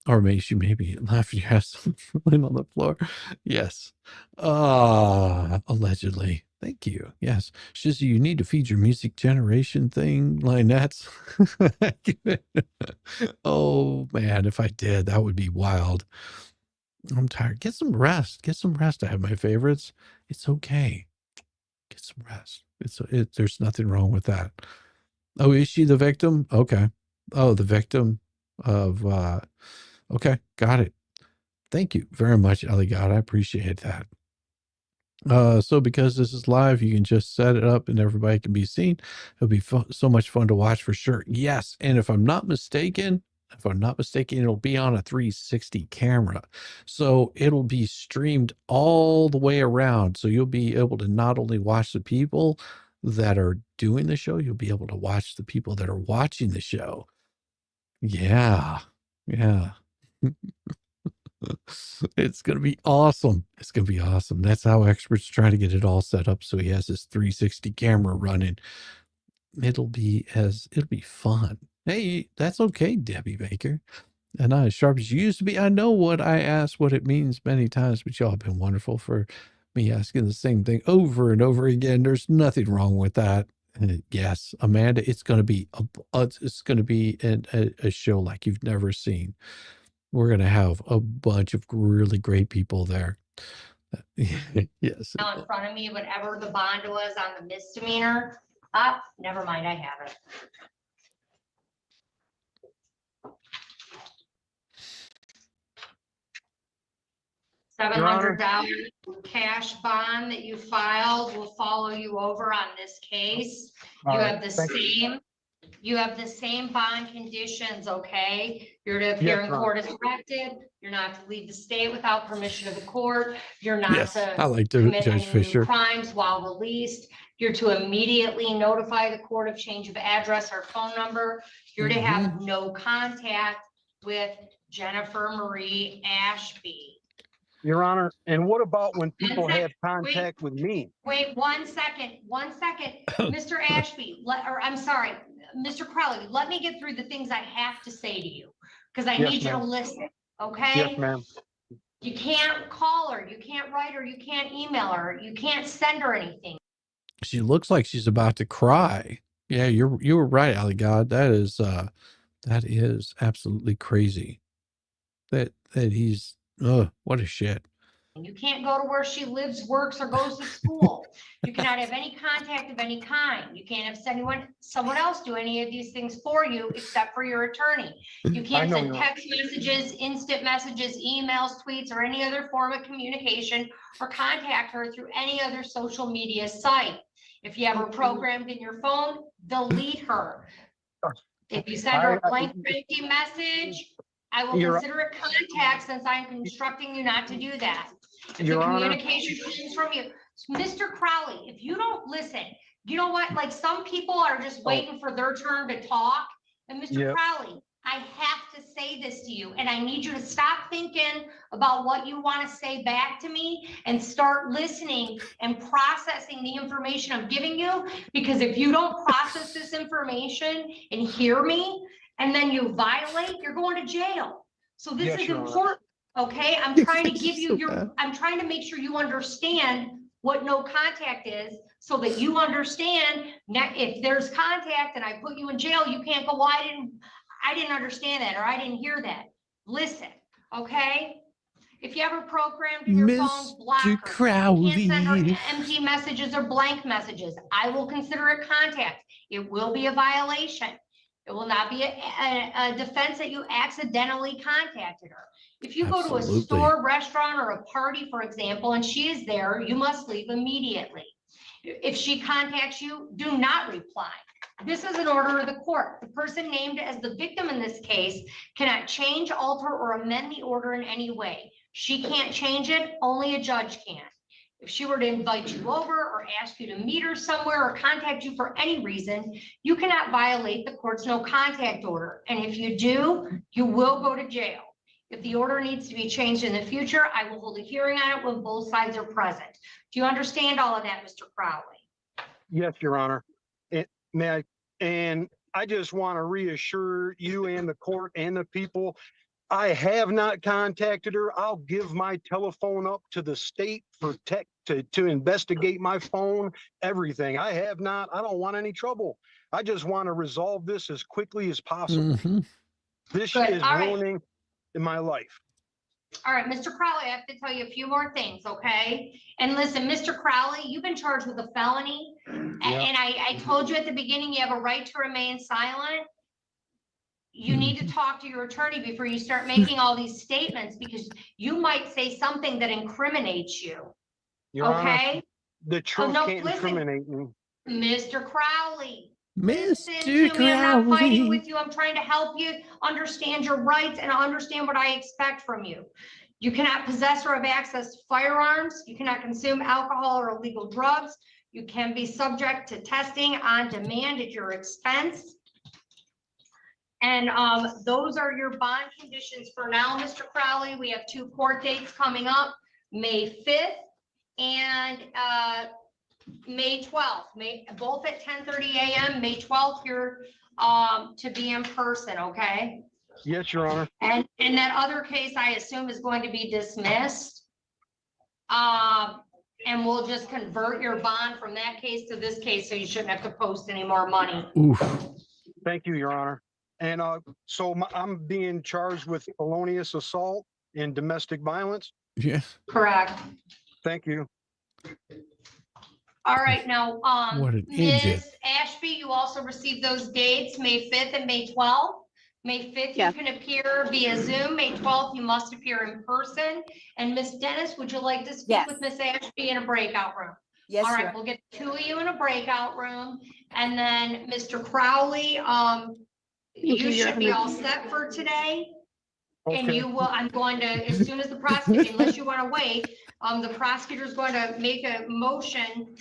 Or maybe she may be laughing your ass falling on the floor. Yes. Allegedly. Thank you. Yes. Shizzy, you need to feed your music generation thing, Linettes. Oh, man, if I did, that would be wild. I'm tired. Get some rest. Get some rest. I have my favorites. It's okay. Get some rest. There's nothing wrong with that. Oh, is she the victim? Okay. Oh, the victim of, okay. Got it. Thank you very much, Eligod. I appreciate that. So because this is live, you can just set it up and everybody can be seen. It'll be so much fun to watch for sure. Yes. And if I'm not mistaken, it'll be on a 360 camera. So it'll be streamed all the way around. So you'll be able to not only watch the people that are doing the show, you'll be able to watch the people that are watching the show. Yeah. Yeah. It's going to be awesome. It's going to be awesome. That's how experts try to get it all set up. So he has his 360 camera running. It'll be fun. Hey, that's okay, Debbie Baker. And not as sharp as you used to be. I know what I asked, what it means many times, but y'all have been wonderful for me asking the same thing over and over again. There's nothing wrong with that. And yes, Amanda, it's going to be a show like you've never seen. We're going to have a bunch of really great people there. Yes. Now in front of me, whatever the bond was on the misdemeanor, never mind, I have it. $700 cash bond that you filed will follow you over on this case. You have the same bond conditions, okay? You're to appear in court as directed. You're not to leave the state without permission of the court. You're not I like to commit Judge any Fisher. new crimes while released. You're to immediately notify the court of change of address or phone number. You're to have no contact with Jennifer Marie Ashby. Your Honor, and what about when people have contact with me? Wait, 1 second, Mr. Ashby, I'm sorry, Mr. Crowley, let me get through the things I have to say to you, because I need you to listen, okay? Yes, ma'am. You can't call her, you can't write her, you can't email her, you can't send her anything. She looks like she's about to cry. Yeah, you were right, Ali God. That is absolutely crazy. That he's what a shit. You can't go to where she lives, works, or goes to school. You cannot have any contact of any kind. You can't have someone else do any of these things for you except for your attorney. You can't send text messages, instant messages, emails, tweets, or any other form of communication or contact her through any other social media site. If you have her programmed in your phone, delete her. If you send her a blank empty message, I will consider it contact since I'm instructing you not to do that. If the communication comes from you, Mr. Crowley, if you don't listen, you know what? Like some people are just waiting for their turn to talk. And Mr. Crowley, I have to say this to you, and I need you to stop thinking about what you want to say back to me and start listening and processing the information I'm giving you. Because if you don't process this information and hear me, and then you violate, you're going to jail. So this is important, okay? I'm trying to give you I'm trying to make sure you understand what no contact is so that you understand if there's contact and I put you in jail, you can't go, well, I didn't understand that, or I didn't hear that. Listen, okay? If you have her programmed in your phone, block her. You can't send her empty messages or blank messages. I will consider it contact. It will be a violation. It will not be a defense that you accidentally contacted her. If you go to a store, restaurant, or a party, for example, and she is there, you must leave immediately. If she contacts you, do not reply. This is an order of the court. The person named as the victim in this case cannot change, alter, or amend the order in any way. She can't change it, only a judge can. If she were to invite you over or ask you to meet her somewhere or contact you for any reason, you cannot violate the court's no contact order. And if you do, you will go to jail. If the order needs to be changed in the future, I will hold a hearing on it when both sides are present. Do you understand all of that, Mr. Crowley? Yes, Your Honor. And I just want to reassure you and the court and the people, I have not contacted her. I'll give my telephone up to the state for to investigate my phone, everything. I have not. I don't want any trouble. I just want to resolve this as quickly as possible. This is ruining my life. All right, Mr. Crowley, I have to tell you a few more things, okay? And listen, Mr. Crowley, you've been charged with a felony. And I told you at the beginning, you have a right to remain silent. You need to talk to your attorney before you start making all these statements, because you might say something that incriminates you. Your Honor, the truth can't incriminate me. Mr. Crowley. Mr. Crowley. I'm not fighting with you. I'm trying to help you understand your rights and understand what I expect from you. You cannot possess or have access to firearms. You cannot consume alcohol or illegal drugs. You can be subject to testing on demand at your expense. And those are your bond conditions for now, Mr. Crowley. We have 2 court dates coming up, May 5th and May 12th, both at 10:30 a.m., May 12th here to be in person, okay? Yes, Your Honor. And that other case, I assume, is going to be dismissed. And we'll just convert your bond from that case to this case, so you shouldn't have to post any more money. Oof. Thank you, Your Honor. And so I'm being charged with felonious assault and domestic violence. Yeah. Correct. Thank you. All right, now, What an idiot. Ms. Ashby, you also received those dates, May 5th and May 12th. May 5th, you Yeah. can appear via Zoom. May 12th, you must appear in person. And Ms. Dennis, would you like to speak Yes. with Ms. Ashby in a breakout room? Yes, All Your right, Honor. we'll get 2 of you in a breakout room. And then Mr. Crowley, you Your should be Honor. all set for today. And Okay. you will, I'm going to, as soon as the prosecutor, unless you want to wait, the prosecutor's going to make a motion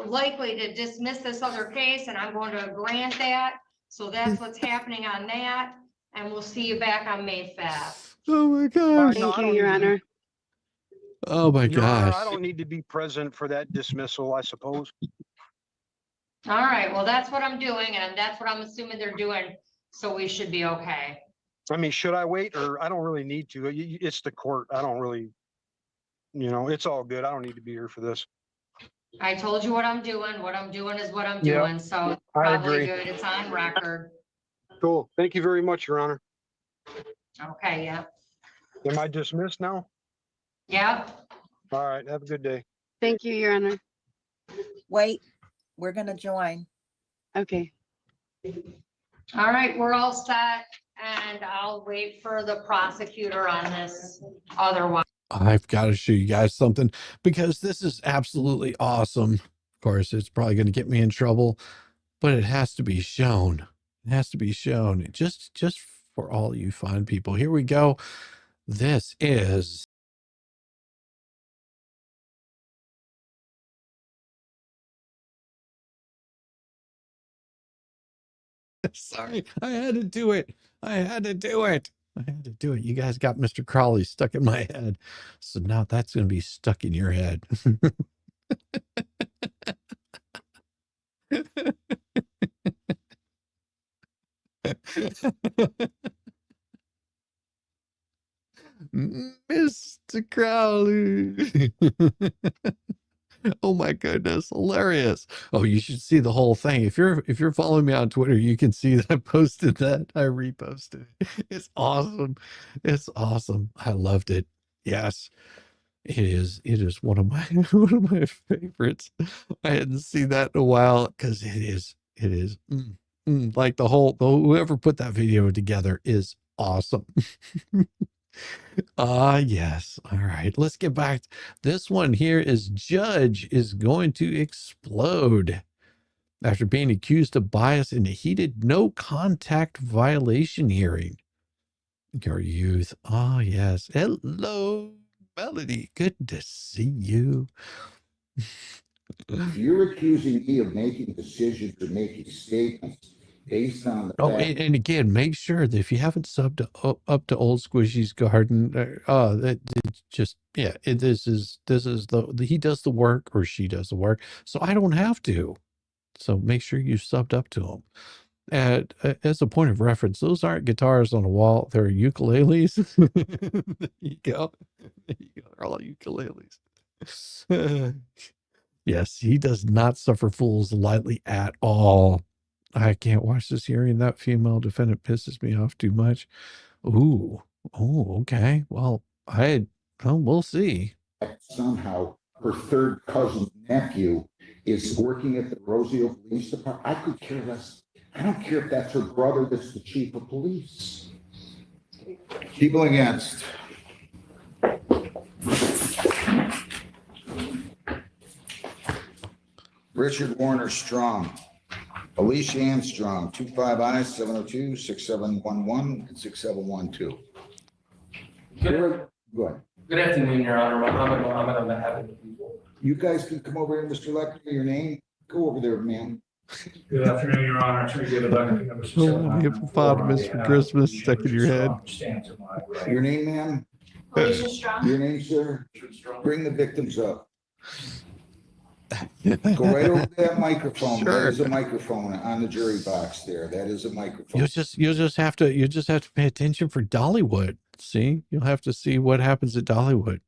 likely to dismiss this other case, and I'm going to grant that. So that's what's happening on that, and we'll see you back on May 5th. Oh my gosh. No, I Thank you, don't Your need to be- Honor. Oh my Your Honor, gosh. I don't need to be present for that dismissal, I suppose. All right, well, that's what I'm doing, and that's what I'm assuming they're doing, so we should be okay. I mean, should I wait or I don't really need to? It's the court. I don't really, it's all good. I don't need to be here for this. I told you what I'm doing. What I'm doing is what I'm Yeah, doing, so it's I probably agree. good. It's on record. Cool. Thank you very much, Your Honor. Okay, yeah. Am I dismissed now? Yep. All right. Have a good day. Thank you, Your Honor. Wait, we're gonna join. Okay. All right, we're all set, and I'll wait for the prosecutor on this other one. I've got to show you guys something because this is absolutely awesome. Of course, it's probably going to get me in trouble, but it has to be shown. It has to be shown just for all you fine people. Here we go. This is sorry, I had to do it. I had to do it. I had to do it. You guys got Mr. Crowley stuck in my head. So now that's going to be stuck in your head. Mr. Crowley. Oh my goodness, hilarious. Oh, you should see the whole thing. If you're following me on Twitter, you can see that I posted that. I reposted it. It's awesome. It's awesome. I loved it. Yes. It is one of my favorites. I hadn't seen that in a while because it is like whoever put that video together is awesome. Yes. All right. Let's get back. This one here is judge is going to explode after being accused of bias in a heated no contact violation hearing. Your youth. Oh, yes. Hello, Melody. Good to see you. You're accusing me of making decisions or making statements based on the Oh, fact. and again, make sure that if you haven't subbed up to Old Squishy's Garden, that it's just this is he does the work or she does the work, so I don't have to. So make sure you subbed up to him. And as a point of reference, those aren't guitars on a wall; they're ukuleles. There you go. There you go. They're all ukuleles. Yes, he does not suffer fools lightly at all. I can't watch this hearing. That female defendant pisses me off too much. Ooh. Oh, okay. Well, we'll see. Somehow her third cousin's nephew is working at the Rosio Police Department. I could care less. I don't care if that's her brother that's the chief of police. People against. Richard Warner Strong. Alicia Armstrong, 25I, 702-6711 and 6712. Go ahead. Good afternoon, Your Honor. Mohammed on behalf of the people. You guys can come over here, Mr. Lecter, your name. Go over there, man. Good afternoon, Your Honor. Attorney David Leonard, number Oh, the hippopotamus for Christmas stuck in your head. Your name, ma'am? Alicia Strong. Your name, sir? Bring the victims up. Go right over to that microphone. Sure. That is a microphone on the jury box there. That is a microphone. You'll just have to pay attention for Dollywood. See, you'll have to see what happens at Dollywood.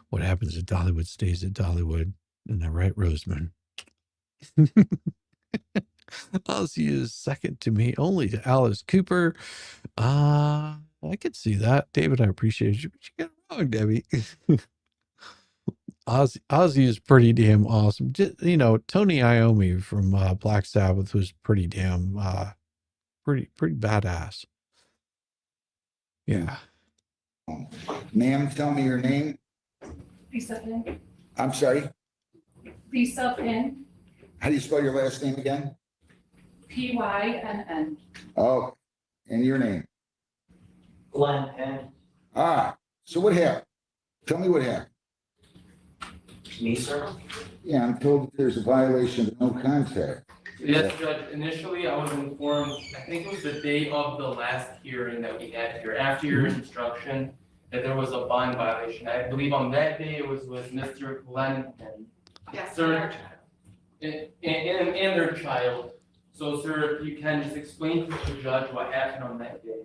What happens at Dollywood stays at Dollywood. Isn't that right, Roseman? Ozzy is second to me, only to Alice Cooper. I could see that. David, I appreciate you, but you got it wrong, Debbie. Ozzy is pretty damn awesome. Just, you know, Tony Iommi from Black Sabbath was pretty damn pretty badass. Yeah. Ma'am, tell me your name. Lisa Finn. I'm sorry. Lisa Finn. How do you spell your last name again? Pynn. Oh, and your name? Glenn Penn. So what happened? Tell me what happened. Me, sir? Yeah, I'm told that there's a violation of no contact. Yes, Judge. Initially, I was informed, I think it was the day of the last hearing that we had here, after your instruction, that there was a bond violation. I believe on that day it was with Mr. Glenn and Yes, Sir, and their child. So, sir, if you can just explain to the judge what happened on that day.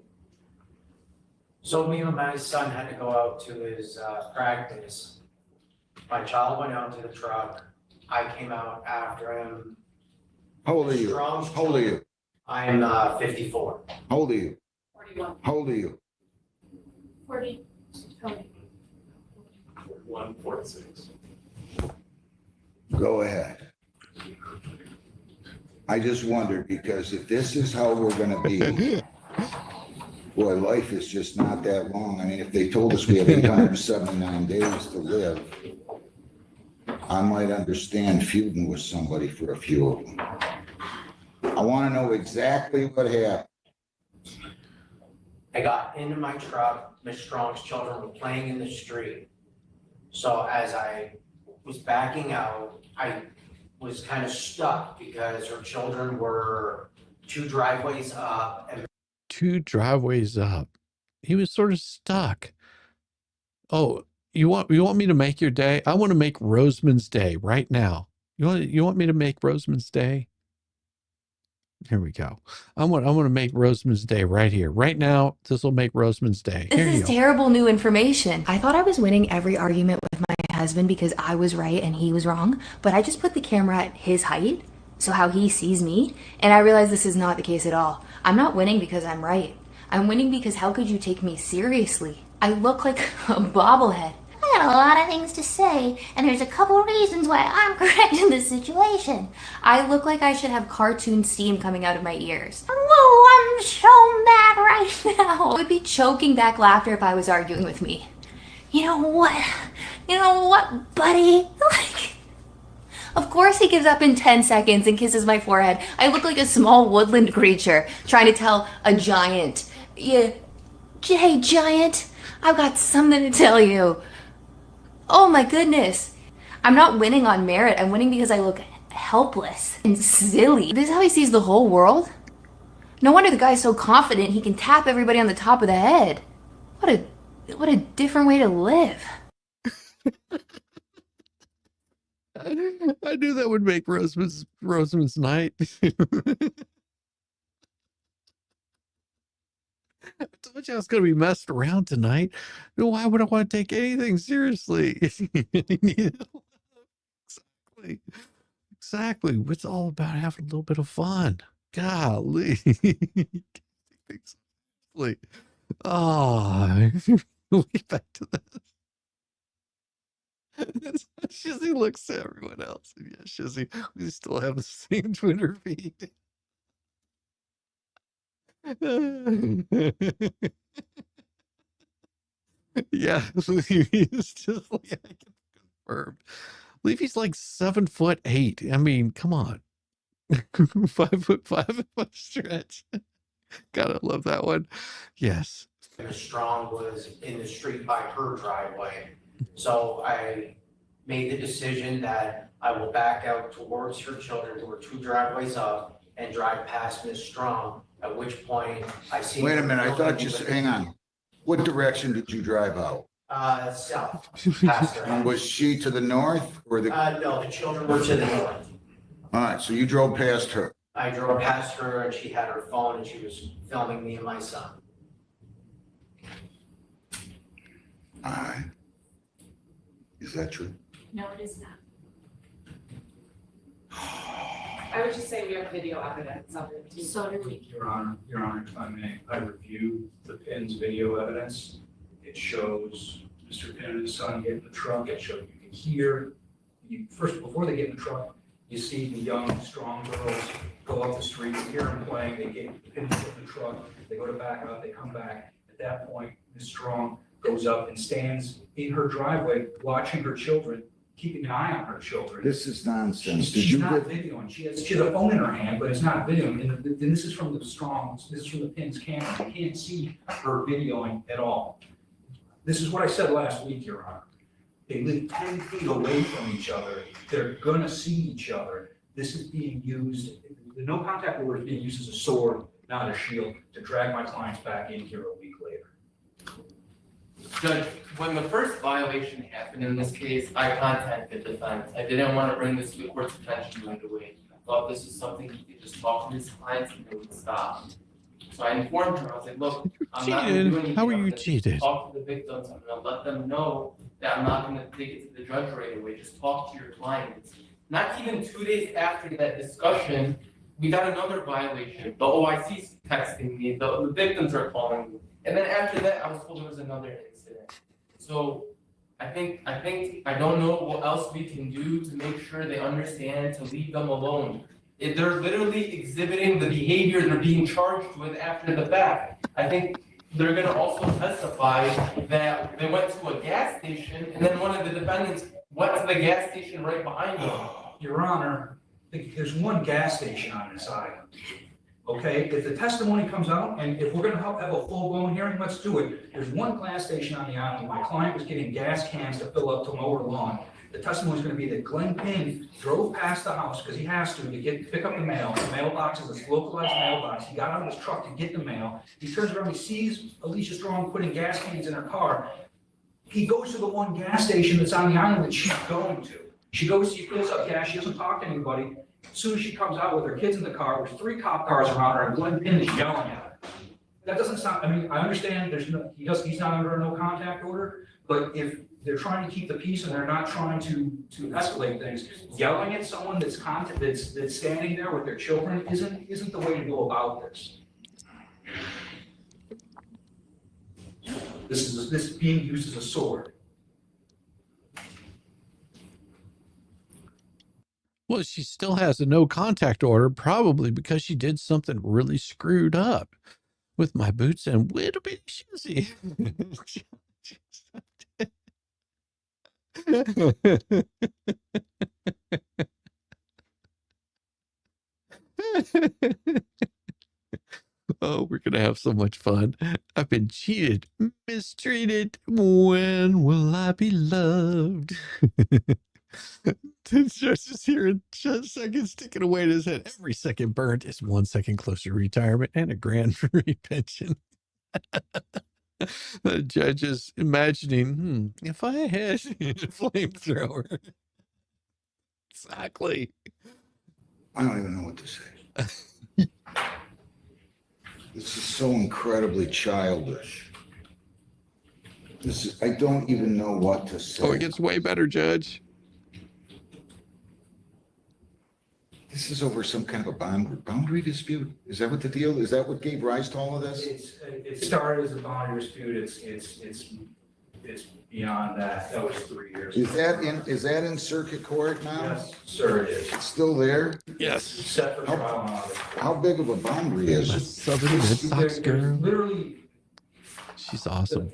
So me and my son had to go out to his practice. My child went out to the truck. I came out after him. How old are you? Strong. How old are you? I am 54. How old are you? 41. How old are you? 40. Tony. 146. Go ahead. I just wondered, because if this is how we're gonna be, boy, life is just not that long. I mean, if they told us we have 879 days to live, I might understand feuding with somebody for a few of them. I want to know exactly what happened. I got into my truck. Miss Strong's children were playing in the street. So as I was backing out, I was kind of stuck because her children were 2 driveways up and 2 driveways up. He was sort of stuck. Oh, you want me to make your day? I want to make Roseman's day right now. You want me to make Roseman's day? Here we go. I want to make Roseman's day right here. Right now, this will make Roseman's day. Here This you is go. terrible new information. I thought I was winning every argument with my husband because I was right and he was wrong, but I just put the camera at his height, so how he sees me, and I realized this is not the case at all. I'm not winning because I'm right. I'm winning because how could you take me seriously? I look like a bobblehead. I got a lot of things to say, and there's a couple of reasons why I'm correct in this situation. I look like I should have cartoon steam coming out of my ears. Whoa, I'm so mad right now. I would be choking back laughter if I was arguing with me. You know what? You know what, buddy? Like, Of course he gives up in 10 seconds and kisses my forehead. I look like a small woodland creature trying to tell a giant. Yeah, hey giant, I've got something to tell you. Oh my goodness. I'm not winning on merit. I'm winning because I look helpless and silly. This is how he sees the whole world? No wonder the guy's so confident he can tap everybody on the top of the head. What a different way to live. I knew that would make Roseman's night. I told you I was going to be messed around tonight. Why would I want to take anything seriously? Exactly. It's all about having a little bit of fun. Golly. Oh, we'll get back to this. Shizzy looks to everyone else. Yeah, Shizzy, we still have the same Twitter feed. Yeah, Levy's just like, I can confirm. Levy's like 7'8". I mean, come on. 5'5" if I stretch. Gotta love that one. Yes. Miss Strong was in the street by her driveway. So I made the decision that I will back out towards her children. There were 2 driveways up and drive past Ms. Strong, at which point I see. Wait a minute, I thought you said, hang on. What direction did you drive out? South, past her. And was she to the north or the, No, the children were to the north. all right, so you drove past her. I drove past her and she had her phone and she was filming me and my son. All right. Is that true? No, it is not. I would just say we have video evidence of it. So do we. Your Honor, if I may, I reviewed the Pinn's video evidence. It shows Mr. Pinn and his son get in the truck. It shows you can hear, first, before they get in the truck, you see the young, strong girls go up the street, you hear them playing, they get Pinn in the truck, they go to back up, they come back. At that point, Ms. Strong goes up and stands in her driveway, watching her children, keeping an eye on her children. This is nonsense. Did She's you not get, videoing. She has a phone in her hand, but it's not videoing. And this is from the Strongs, this is from the Pinn's camera. You can't see her videoing at all. This is what I said last week, Your Honor. They live 10 feet away from each other. They're gonna see each other. This is being used, the no contact order is being used as a sword, not a shield, to drag my clients back in here a week later. Judge, when the first violation happened in this case, I contacted defense. I didn't want to bring this to the court's attention right away. I thought this was something he could just talk to his clients and they would stop. So I informed her, I was like, look, I'm not gonna do anything. How are I'm you gonna cheated? Talk to the victims, I'm gonna let them know that I'm not gonna take it to the judge right away, just talk to your clients. Not even 2 days after that discussion, we got another violation. The OIC's texting me, the victims are calling me. And then after that, I was told there was another incident. So I don't know what else we can do to make sure they understand to leave them alone. If they're literally exhibiting the behavior they're being charged with after the fact. I think they're gonna also testify that they went to a gas station and then one of the defendants went to the gas station right behind them. Your Honor, there's one gas station on this island. Okay, if the testimony comes out, and if we're gonna have a full-blown hearing, let's do it. There's one gas station on the island. My client was getting gas cans to fill up to mow her lawn. The testimony is gonna be that Glenn Pinn drove past the house, because he has to pick up the mail. The mailbox is a localized mailbox. He got out of his truck to get the mail. He turns around, he sees Alicia Strong putting gas cans in her car. He goes to the one gas station that's on the island that she's going to. She goes, she fills up gas, she doesn't talk to anybody. As soon as she comes out with her kids in the car, there's 3 cop cars around her, and Glenn Pinn is yelling at her. That doesn't sound, I mean, I understand he's not under a no contact order, but if they're trying to keep the peace and they're not trying to escalate things, yelling at someone that's standing there with their children isn't the way to go about this. This is being used as a sword. Well, she still has a no contact order, probably because she did something really screwed up with my boots and little bit shizzy. Oh, we're gonna have so much fun. I've been cheated, mistreated. When will I be loved? The judge is here in just a second, sticking away at his head. Every second burned is 1 second closer to retirement and a grand free pension. The judge is imagining, if I had a flamethrower. Exactly. I don't even know what to say. This is so incredibly childish. I don't even know what to say. Oh, it gets way better, Judge. This is over some kind of a boundary dispute? Is that what the deal, is that what gave rise to all of this? It started as a boundary dispute, it's beyond that. That was 3 years. Is that in circuit court now? Yes, sir, it is. It's still there? Yes. Set for trial on August. How big of a boundary is it? Southern Red Sox girl. Literally, She's awesome.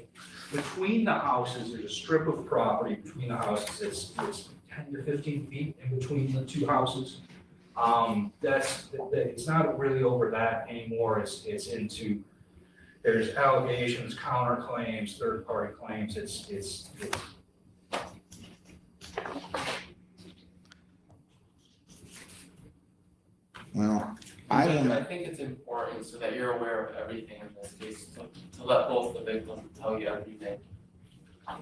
between the houses, there's a strip of property between the houses. It's 10 to 15 feet in between the 2 houses. It's not really over that anymore. It's into, there's allegations, counterclaims, third-party claims. It's think it's important so that you're aware of everything in this case, to let both the victims tell you everything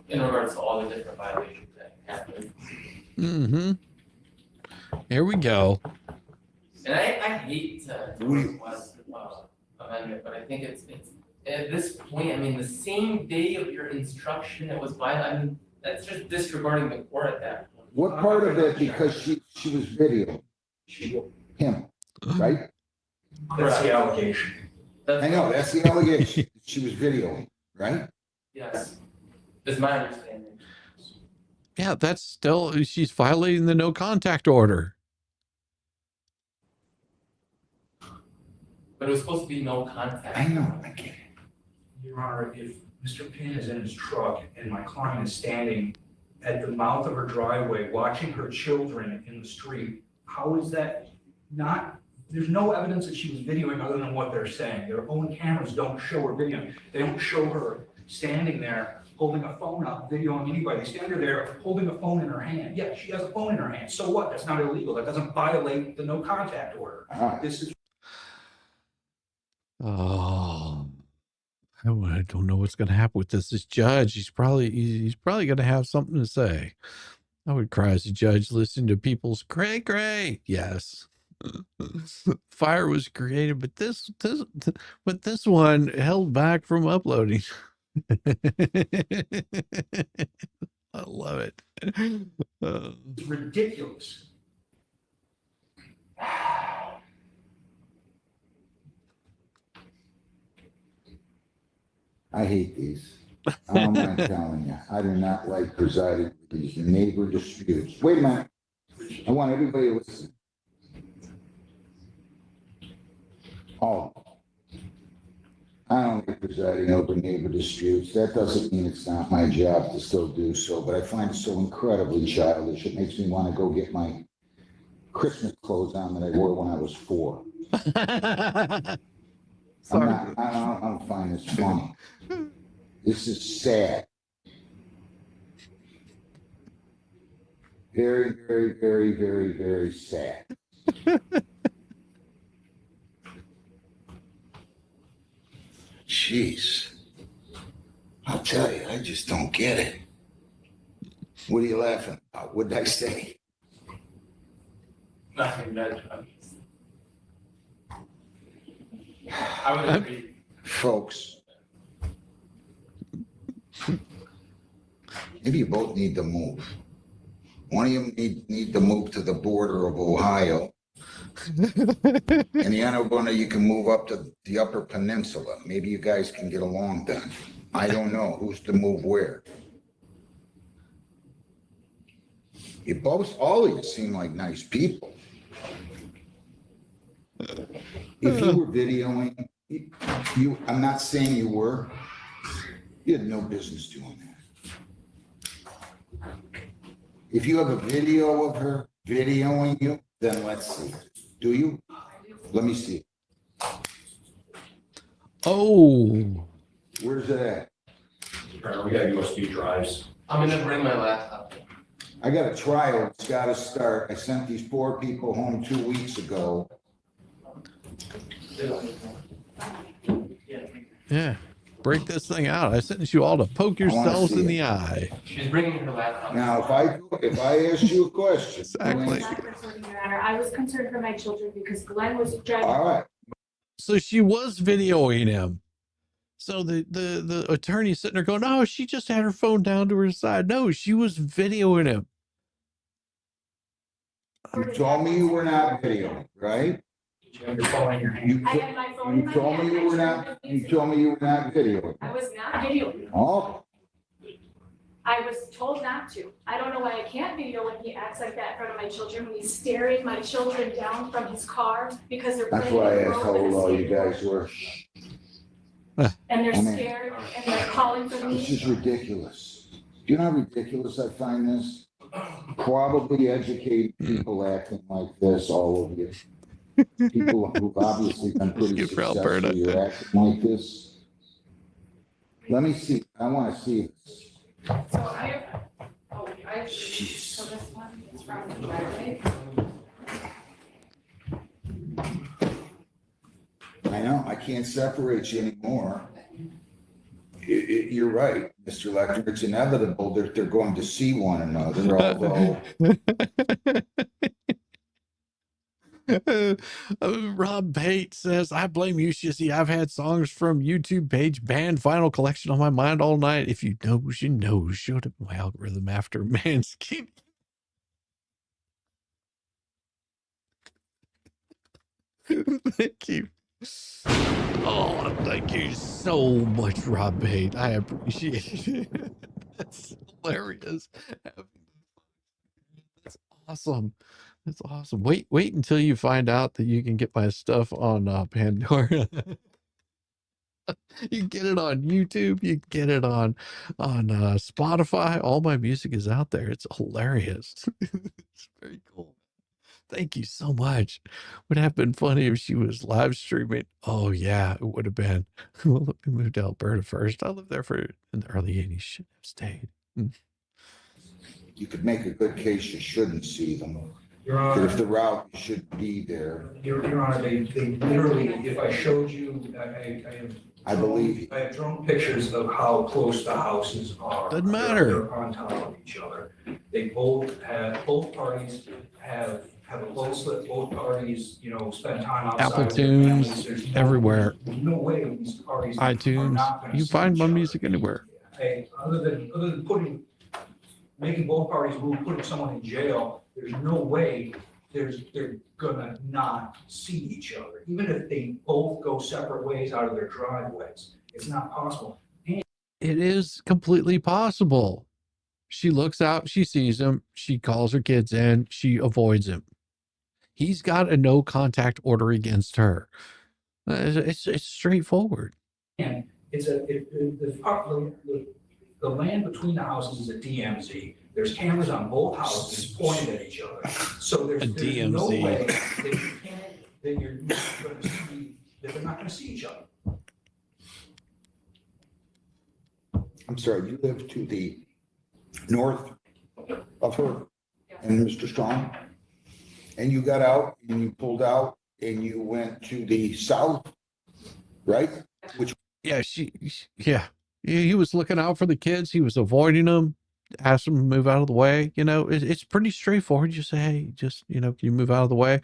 in regards to all the different violations that happened. Mm-hmm. Here we go. And I hate to request amendment, but I think it's at this point, I mean, the same day of your instruction, it was violent. I mean, that's just disregarding the court at that point. What part of it, because she was video, him, right? That's the allegation. I know, that's the allegation. She was videoing, right? Yes, is my understanding. Yeah, that's still, she's violating the no contact order. But it was supposed to be no contact. I know, I get it. Your Honor, if Mr. Pin is in his truck and my client is standing at the mouth of her driveway, watching her children in the street, how is that not, there's no evidence that she was videoing other than what they're saying. Their own cameras don't show her videoing. They don't show her standing there holding a phone up, videoing anybody. They stand her there holding a phone in her hand. Yeah, she has a phone in her hand. So what? That's not illegal. That doesn't violate the no contact order. This is. Oh, I don't know what's going to happen with this judge. He's probably going to have something to say. I would cry as a judge listening to people's cray. Yes. Fire was created, but this one held back from uploading. I love it. It's ridiculous. I hate these. I'm not telling you. I do not like presiding with these neighbor disputes. Wait a minute. I want everybody to listen. Oh, I don't like presiding over neighbor disputes. That doesn't mean it's not my job to still do so, but I find it so incredibly childish. It makes me want to go get my Christmas clothes on that I wore when I was 4. I don't find this funny. This is sad. Very, very, very, very, very sad. Jeez. I'll tell you, I just don't get it. What are you laughing about? What did I say? Nothing bad. I would agree. Folks, maybe you both need to move. One of you need to move to the border of Ohio. And the other one of you can move up to the Upper Peninsula. Maybe you guys can get along then. I don't know who's to move where. You both, all of you seem like nice people. If you were videoing, I'm not saying you were, you had no business doing that. If you have a video of her videoing you, then let's see. Do you? Let me see. Oh. Where's it at? We got USB drives. I'm gonna bring my laptop. I got a trial. It's got to start. I sent these poor people home 2 weeks ago. Yeah. Break this thing out. I sent you all to poke yourselves in the eye. She's bringing her laptop. Now, if I ask you a question. Exactly. Your Honor, I was concerned for my children because Glenn was driving. All right. So she was videoing him. So the attorney's sitting there going, "No, she just had her phone down to her side." No, she was videoing him. You told me you were not videoing, right? You have your phone in your hand. I had my phone in You my told hand. me you were not, you told me you were not videoing. I was not videoing. Oh, I was told not to. I don't know why I can't video when he acts like that in front of my children, when he's staring my children down from his car because they're that's playing. why I in the asked how road with a old all you skateboard. guys were. And they're I mean- scared and they're calling for This me. is ridiculous. Do you know how ridiculous I find this? Probably educated people acting like this, all of you. People who've obviously been pretty Good for Alberta. successful, you're acting like this. Let me see, I want to see this. So so this one is from the driveway. can't separate you anymore. You're right, Mr. Lecter. It's inevitable that they're going to see one another, although Rob Bate says, I blame you, Shizzy. I've had songs from YouTube page band vinyl collection on my mind all night. If you know, you know. Showed up my algorithm after Manscaped. Thank you. Oh, thank you so much, Rob Bate. I appreciate it. That's hilarious. That's awesome. That's awesome. Wait until you find out that you can get my stuff on Pandora. You can get it on YouTube. You can get it on Spotify. All my music is out there. It's hilarious. It's very cool. Thank you so much. Would have been funny if she was live streaming. Oh yeah, it would have been. Well, we moved to Alberta first. I lived there in the early 80s. Should have stayed. you could make a good case you shouldn't see them. Your But Honor, if the route should be there, Your Honor, they literally, if I showed you, I believe you. I have drone pictures of how close the houses are. Doesn't matter. They're on top of each other. They both parties have a low slip, both parties, spend time outside. Apple with their Tunes, families. There's everywhere. No way these parties. are iTunes. not gonna You see find each my other. music anywhere. Hey, other than making both parties move, putting someone in jail, there's no way they're gonna not see each other. Even if they both go separate ways out of their driveways, it's not possible. It is completely possible. She looks out, she sees him, she calls her kids in, she avoids him. He's got a no contact order against her. It's straightforward. And the land between the houses is a DMZ. There's cameras on both houses pointed at each other. So there's no DMZ. way that you're not gonna see, that they're not gonna see each other. I'm sorry, you live to the north of her and Mr. Strong? And you got out and you pulled out and you went to the south, right? Yeah, he was looking out for the kids. He was avoiding them, asked them to move out of the way. It's pretty straightforward. You say, hey, just, can you move out of the way?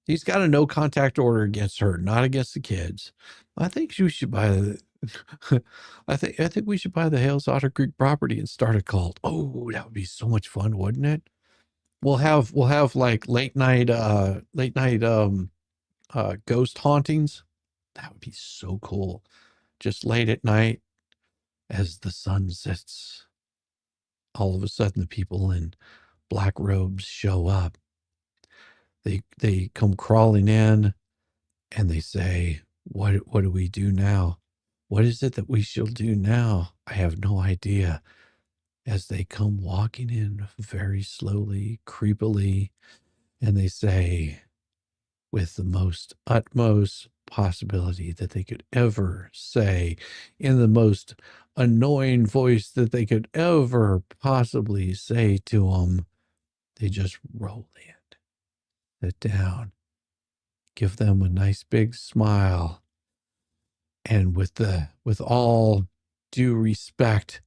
He's got a no contact order against her, not against the kids. I think you should buy I think we should buy the Hales Otter Creek property and start a cult. Oh, that would be so much fun, wouldn't it? We'll have like late night ghost hauntings. That would be so cool. Just late at night as the sun sets, all of a sudden the people in black robes show up. They come crawling in and they say, what do we do now? What is it that we shall do now? I have no idea. As they come walking in very slowly, creepily, and they say, with the most utmost possibility that they could ever say, in the most annoying voice that they could ever possibly say to them, they just roll in, sit down, give them a nice big smile, and with all due respect,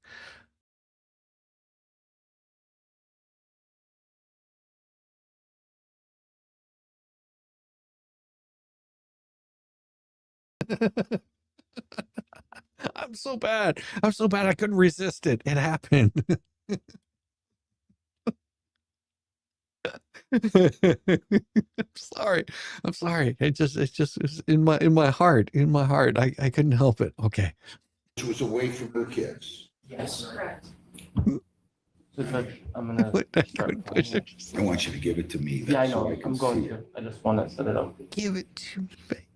I'm so bad I couldn't resist it. It happened. I'm sorry. It's just in my heart. I couldn't help it. Okay. She was away from her kids. Yes. Correct. So Judge, I'm gonna start. I want you to give it to me. Yeah, I so know, can I'm going see to. it. I just wanna set it up. Give it to me, baby.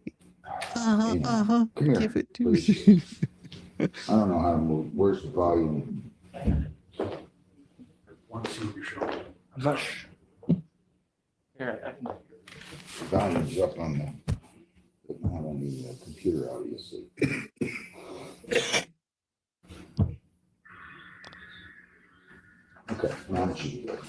Come here, Give it to please. me. I don't know how to move. Where's the volume? I'm not here, I can. The volume's up on not on the computer, obviously. Okay, now that you do it.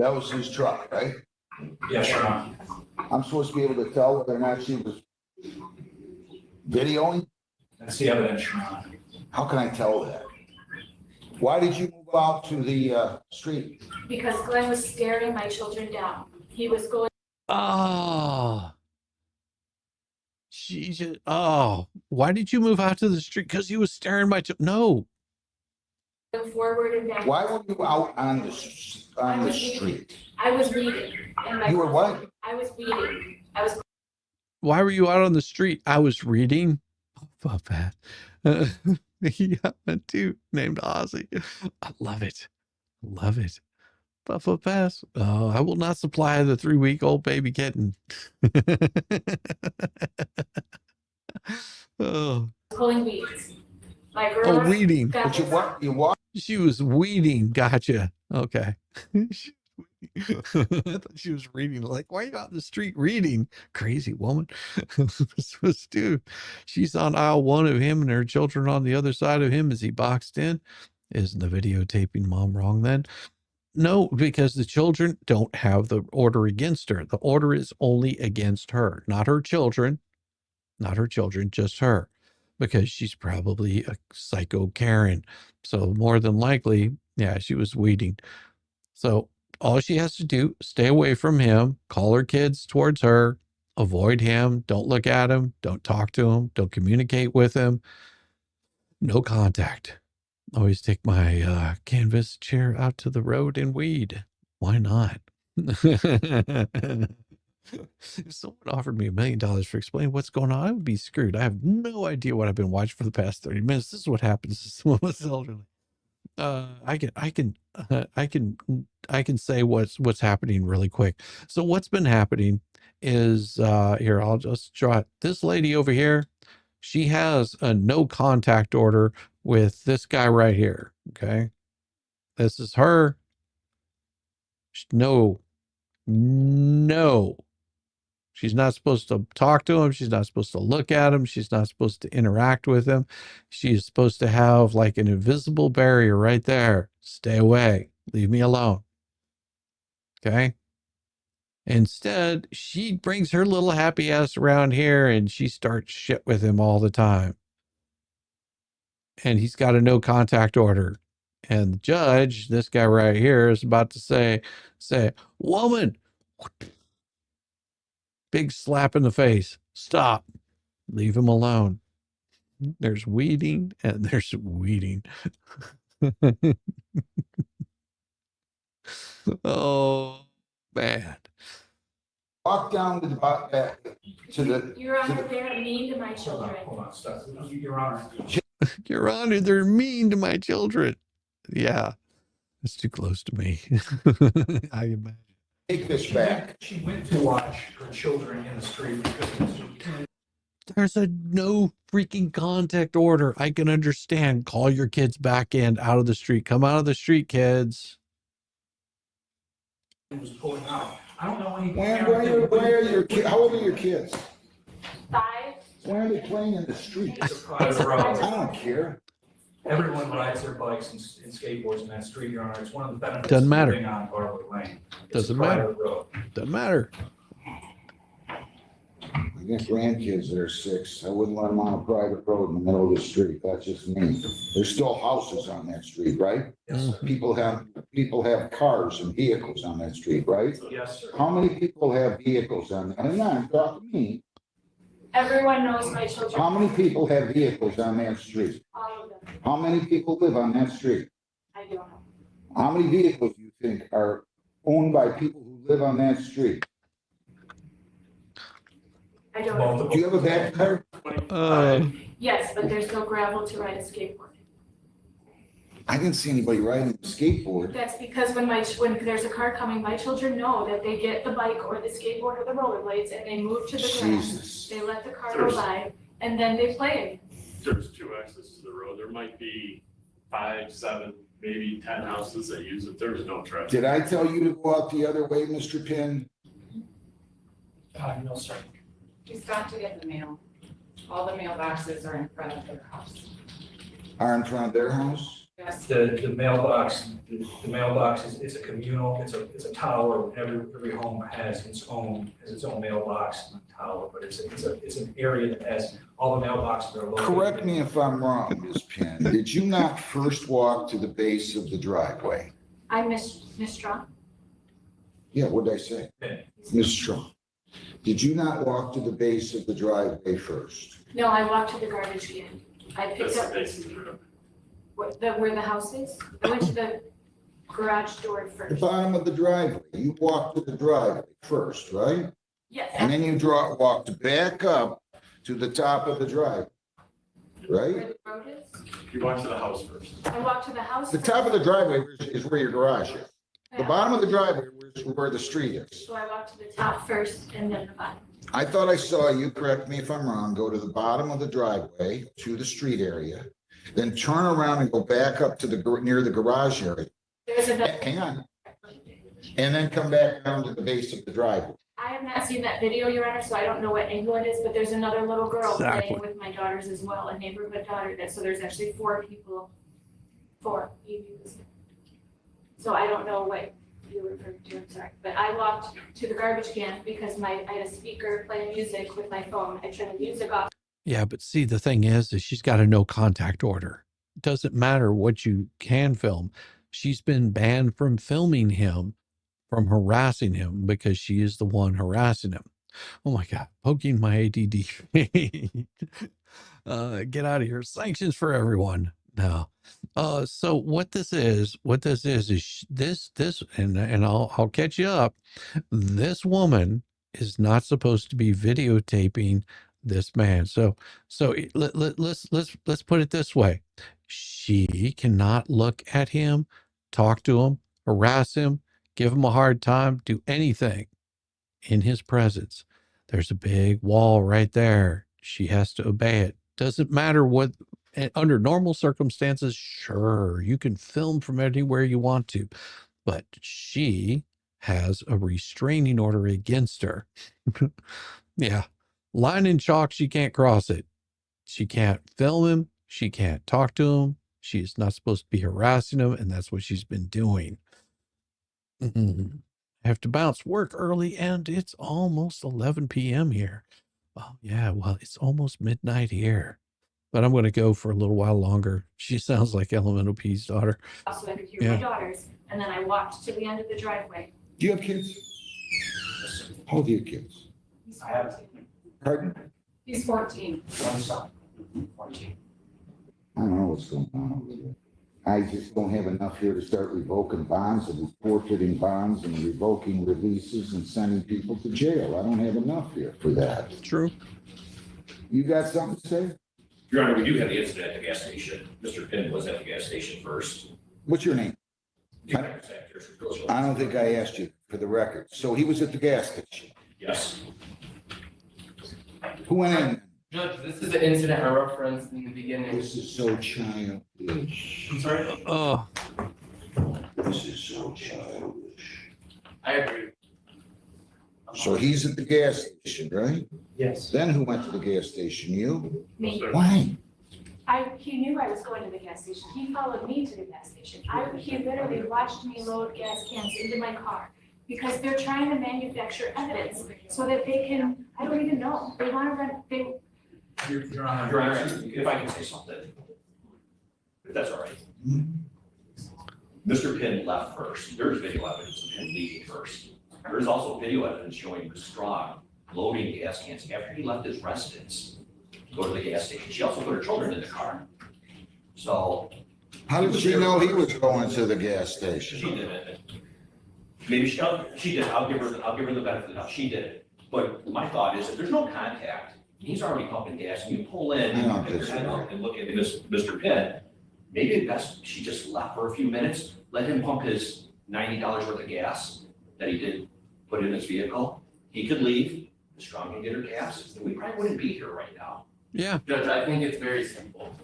That was his truck, right? Yes, Your Honor. I'm supposed to be able to tell whether or not she was videoing? That's the evidence, Your Honor. How can I tell that? Why did you move out to the street? Because Glenn was staring my children down. He was going Oh, she just, oh, why did you move out to the street? Because he was staring no. forward and back. Why were you out on the street? I was reading. And You were what? I was reading. I was Why were you out on the street? I was reading. Oh, bad. Yeah, a dude named Ozzy. I love it. Love it. Buffalo Pass. Oh, I will not supply the 3-week-old baby kitten. Oh. pulling weeds. My girl. Oh, weeding. But you what? She was weeding. Gotcha. Okay. I thought she was reading. Like, why are you out in the street reading? Crazy woman. This was dude. She's on aisle 1 of him and her children on the other side of him as he boxed in. Isn't the videotaping mom wrong then? No, because the children don't have the order against her. The order is only against her, not her children. Not her children, just her. Because she's probably a psycho Karen. So more than likely, yeah, she was weeding. So all she has to do, stay away from him, call her kids towards her, avoid him, don't look at him, don't talk to him, don't communicate with him. No contact. Always take my canvas chair out to the road and weed. Why not? If someone offered me $1 million for explaining what's going on, I would be screwed. I have no idea what I've been watching for the past 30 minutes. This is what happens to someone with elderly. I can say what's happening really quick. So what's been happening is here, I'll just draw it. This lady over here, she has a no contact order with this guy right here. Okay. This is her. No. She's not supposed to talk to him. She's not supposed to look at him. She's not supposed to interact with him. She's supposed to have like an invisible barrier right there. Stay away. Leave me alone. Okay. Instead, she brings her little happy ass around here and she starts shit with him all the time. And he's got a no contact order. And the judge, this guy right here, is about to say, woman, big slap in the face. Stop. Leave him alone. There's weeding and there's weeding. Oh, bad. Walk down to the Your Honor, they're mean to my children. Hold on, stop. Your Honor. Your Honor, they're mean to my children. Yeah, it's too close to me. I imagine. Take this back. She went to watch her children in the street because There's a no freaking contact order. I can understand. Call your kids back in, out of the street. Come out of the street, kids. was pulling out. I don't know any. Where are your kids? How old are your kids? 5. Why are they playing in the street? It's a private road. I don't care. Everyone rides their bikes and skateboards in that street, Your Honor. It's one of the benefits. Doesn't matter. of living on Barwood Lane. It's Doesn't a matter. private road. Doesn't matter. I got grandkids that are 6. I wouldn't let them on a private road in the middle of the street. That's just me. There's still houses on that street, right? Yes, sir. People have cars and vehicles on that street, right? Yes, sir. How many people have vehicles on that? And I'm talking to me. Everyone knows my children. How many people have vehicles on that street? All of them. How many people live on that street? I don't know. How many vehicles do you think are owned by people who live on that street? I don't know. Do you have a bad car? Yes, but there's no gravel to ride a skateboard. I didn't see anybody riding a skateboard. That's because when there's a car coming, my children know that they get the bike or the skateboard or the rollerblades and they move to the grass. Jesus. They let the car go by and then they play. There's 2 exits to the road. There might be 5, 7, maybe 10 houses that use it. There's no traffic. Did I tell you to go out the other way, Mr. Pinn? No, sir. He's got to get the mail. All the mailboxes are in front of their house. Are in front of their house? Yes. The mailbox is a communal, it's a tower. Every home has its own mailbox tower, but it's an area that has all the mailboxes are located. Correct me if I'm wrong, Ms. Penn. Did you not first walk to the base of the driveway? I Miss Strong. Yeah, what did I say? Ms. Strong, did you not walk to the base of the driveway first? No, I walked to the garbage can. I picked That's up the base of the road. where the house is. I went to the garage door The first. bottom of the driveway. You walked to the driveway first, right? Yes. And then you walked back up to the top of the driveway, right? Where the road is. You walk to the house first. I walked to the house. The top of the driveway is where your garage is. The bottom of the driveway is where the street is. So I walked to the top first and then the bottom. I thought I saw you, correct me if I'm wrong, go to the bottom of the driveway to the street area, then turn around and go back up to near the garage area. There's a. Hang on. And then come back down to the base of the driveway. I have not seen that video, Your Honor, so I don't know what angle it is, but there's another little girl Exactly. playing with my daughters as well, a neighborhood daughter. So there's actually four EVs. So I don't know what you referred to, I'm sorry. But I walked to the garbage can because I had a speaker playing music with my phone. I turned the music off. Yeah, but see, the thing is she's got a no contact order. It doesn't matter what you can film. She's been banned from filming him, from harassing him, because she is the one harassing him. Oh my God, poking my ADD. Get out of here. Sanctions for everyone. No. So what this is this, and I'll catch you up. This woman is not supposed to be videotaping this man. So let's put it this way. She cannot look at him, talk to him, harass him, give him a hard time, do anything in his presence. There's a big wall right there. She has to obey it. Doesn't matter what, under normal circumstances, sure, you can film from anywhere you want to, but she has a restraining order against her. Yeah. Line in chalk, she can't cross it. She can't film him. She can't talk to him. She is not supposed to be harassing him, and that's what she's been doing. I have to bounce work early, and it's almost 11 p.m. here. Oh, yeah, well, it's almost midnight here. But I'm going to go for a little while longer. She sounds like Elemental P's daughter. So I could hear my daughters, and then I walked to the end of the driveway. Do you have kids? How old are your kids? I have, Pardon? He's 14. one son, 14. I don't know what's going on over there. I just don't have enough here to start revoking bonds and forfeiting bonds and revoking releases and sending people to jail. I don't have enough here for that. True. You got something to say? Your Honor, we do have the incident at the gas station. Mr. Penn was at the gas station first. What's your name? I don't think I asked you for the record. So he was at the gas station. Yes. Who went in? Judge, this is the incident I referenced in the beginning. This is so childish. I'm sorry? Oh, This is so childish. I agree. So he's at the gas station, right? Yes. Then who went to the gas station? You? Me. Why? He knew I was going to the gas station. He followed me to the gas station. He literally watched me load gas cans into my car because they're trying to manufacture evidence so that they can, I don't even know, they want to run, Your Honor, if I can say something. If that's all right. Mr. Penn left first. There's video evidence of him leaving first. There's also video evidence showing Ms. Strong loading gas cans after he left his residence to go to the gas station. She also put her children in the car. So. How did she know he was going to the gas station? She did it. Maybe she did. I'll give her the benefit of the doubt. She did it. But my thought is if there's no contact, he's already pumping gas, and you pull in and look at Mr. Penn, maybe it's best she just left for a few minutes, let him pump his $90 worth of gas that he did put in his vehicle. He could leave, Ms. Strong can get her gas, and we probably wouldn't be here right now. yeah. Judge, I think it's very simple.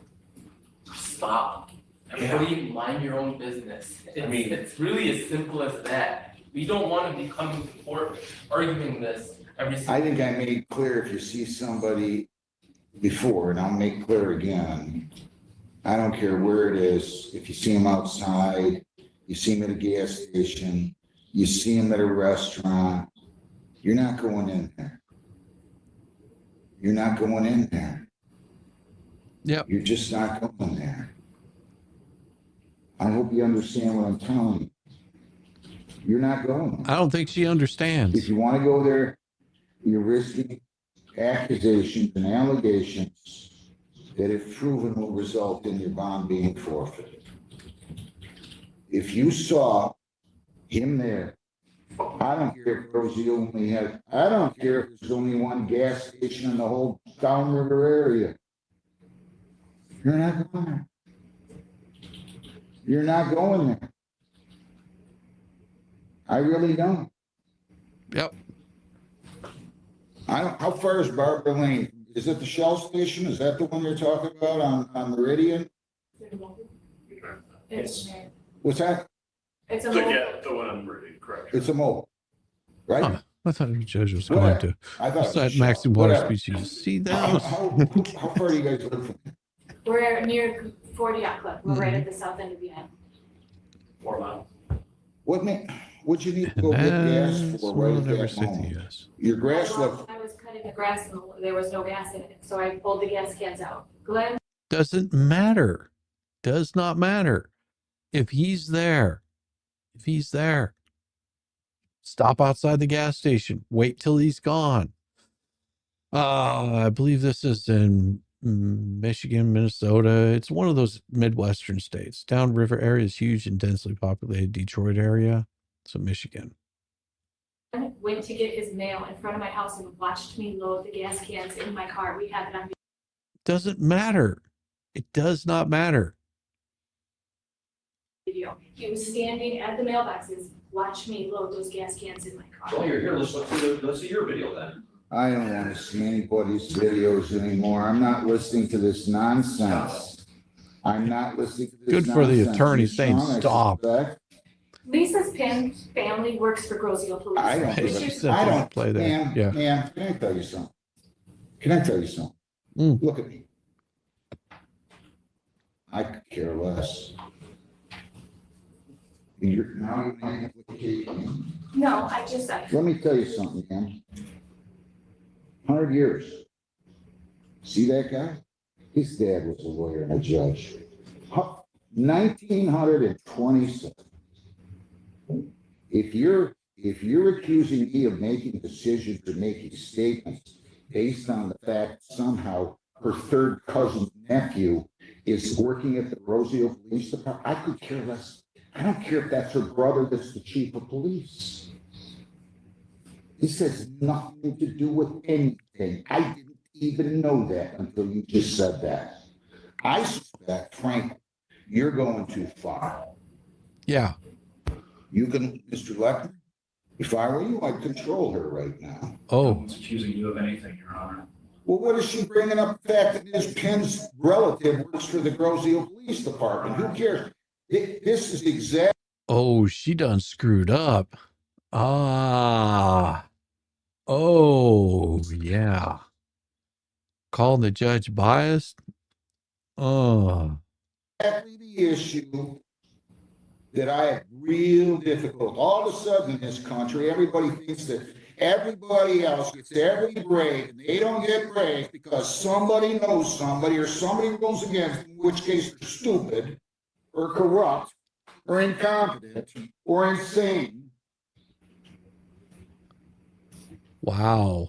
Stop. Everybody mind your own business. It's really as simple as that. We don't want to be coming to court arguing this every single. I think I made clear if you see somebody before, and I'll make clear again, I don't care where it is. If you see him outside, you see him at a gas station, you see him at a restaurant, you're not going in there. You're not going in there. Yep. You're just not going there. I hope you understand what I'm telling you. You're not going there. I don't think she understands. If you want to go there, you're risking accusations and allegations that, if proven, will result in your bond being forfeited. If you saw him there, I don't care if Rosie only had, I don't care if there's only one gas station in the whole downriver area. You're not going there. You're not going there. I really don't. Yep. I don't, how far is Barbara Lane? Is it the Shell station? Is that the one you're talking about on Meridian? It's, What's that? it's a. Yeah, the one I'm ready, correct. It's a mobile, right? Huh. I thought the judge was Whatever. going to. I thought it was That Shell. maximum water Whatever. species. See How, that? how far do you guys live from? We're near 40 Yacht Club. We're right at the south end of the island. 4 miles. What'd you need to go get gas for right at never that say the moment? yes. Your grass looked, I was cutting the grass and there was no gas in it, so I pulled the gas cans out. Glenn, Doesn't matter. Does not matter. If he's there, stop outside the gas station. Wait till he's gone. I believe this is in Michigan, Minnesota. It's one of those Midwestern states. Downriver area is huge and densely populated. Detroit area. So Michigan. went to get his mail in front of my house and watched me load the gas cans in my car. We have it on Doesn't matter. It does not matter. video. He was standing at the mailboxes, watch me load those gas cans in my car. Well, you're here, let's see your video then. I don't want to see anybody's videos anymore. I'm not listening to this nonsense. I'm not listening to this Good for the nonsense. attorney Miss saying Strong, I stop. suspect. Lisa's Pin family works for Grosio Police. I don't, I don't play that. Ma'am, Yeah. ma'am, can I tell you something? Can I tell you something? Mm. Look at me. I could care less. You're now implicating. No, I Let me tell you something, man. 100 years. See that guy? His dad was a lawyer and a judge. 1927. If you're accusing me of making decisions or making statements based on the fact somehow her third cousin's nephew is working at the Rosio Police Department, I could care less. I don't care if that's her brother that's the chief of police. This has nothing to do with anything. I didn't even know that until you just said that. I suspect, Frank, you're going too far. Yeah. You can, Mr. Leckner, if I were you, I'd control her right now. Oh. No one's accusing you of anything, Your Honor. Well, what is she bringing up the fact that Ms. Pinn's relative works for the Grosio Police Department? Who cares? This is exactly. Oh, she done screwed up. Ah. Oh, yeah. Calling the judge biased. Oh. Exactly the issue that I have real difficult. All of a sudden in this country, everybody thinks that everybody else gets every break, and they don't get breaks because somebody knows somebody or somebody rules against them, in which case they're stupid or corrupt or incompetent or insane. Wow.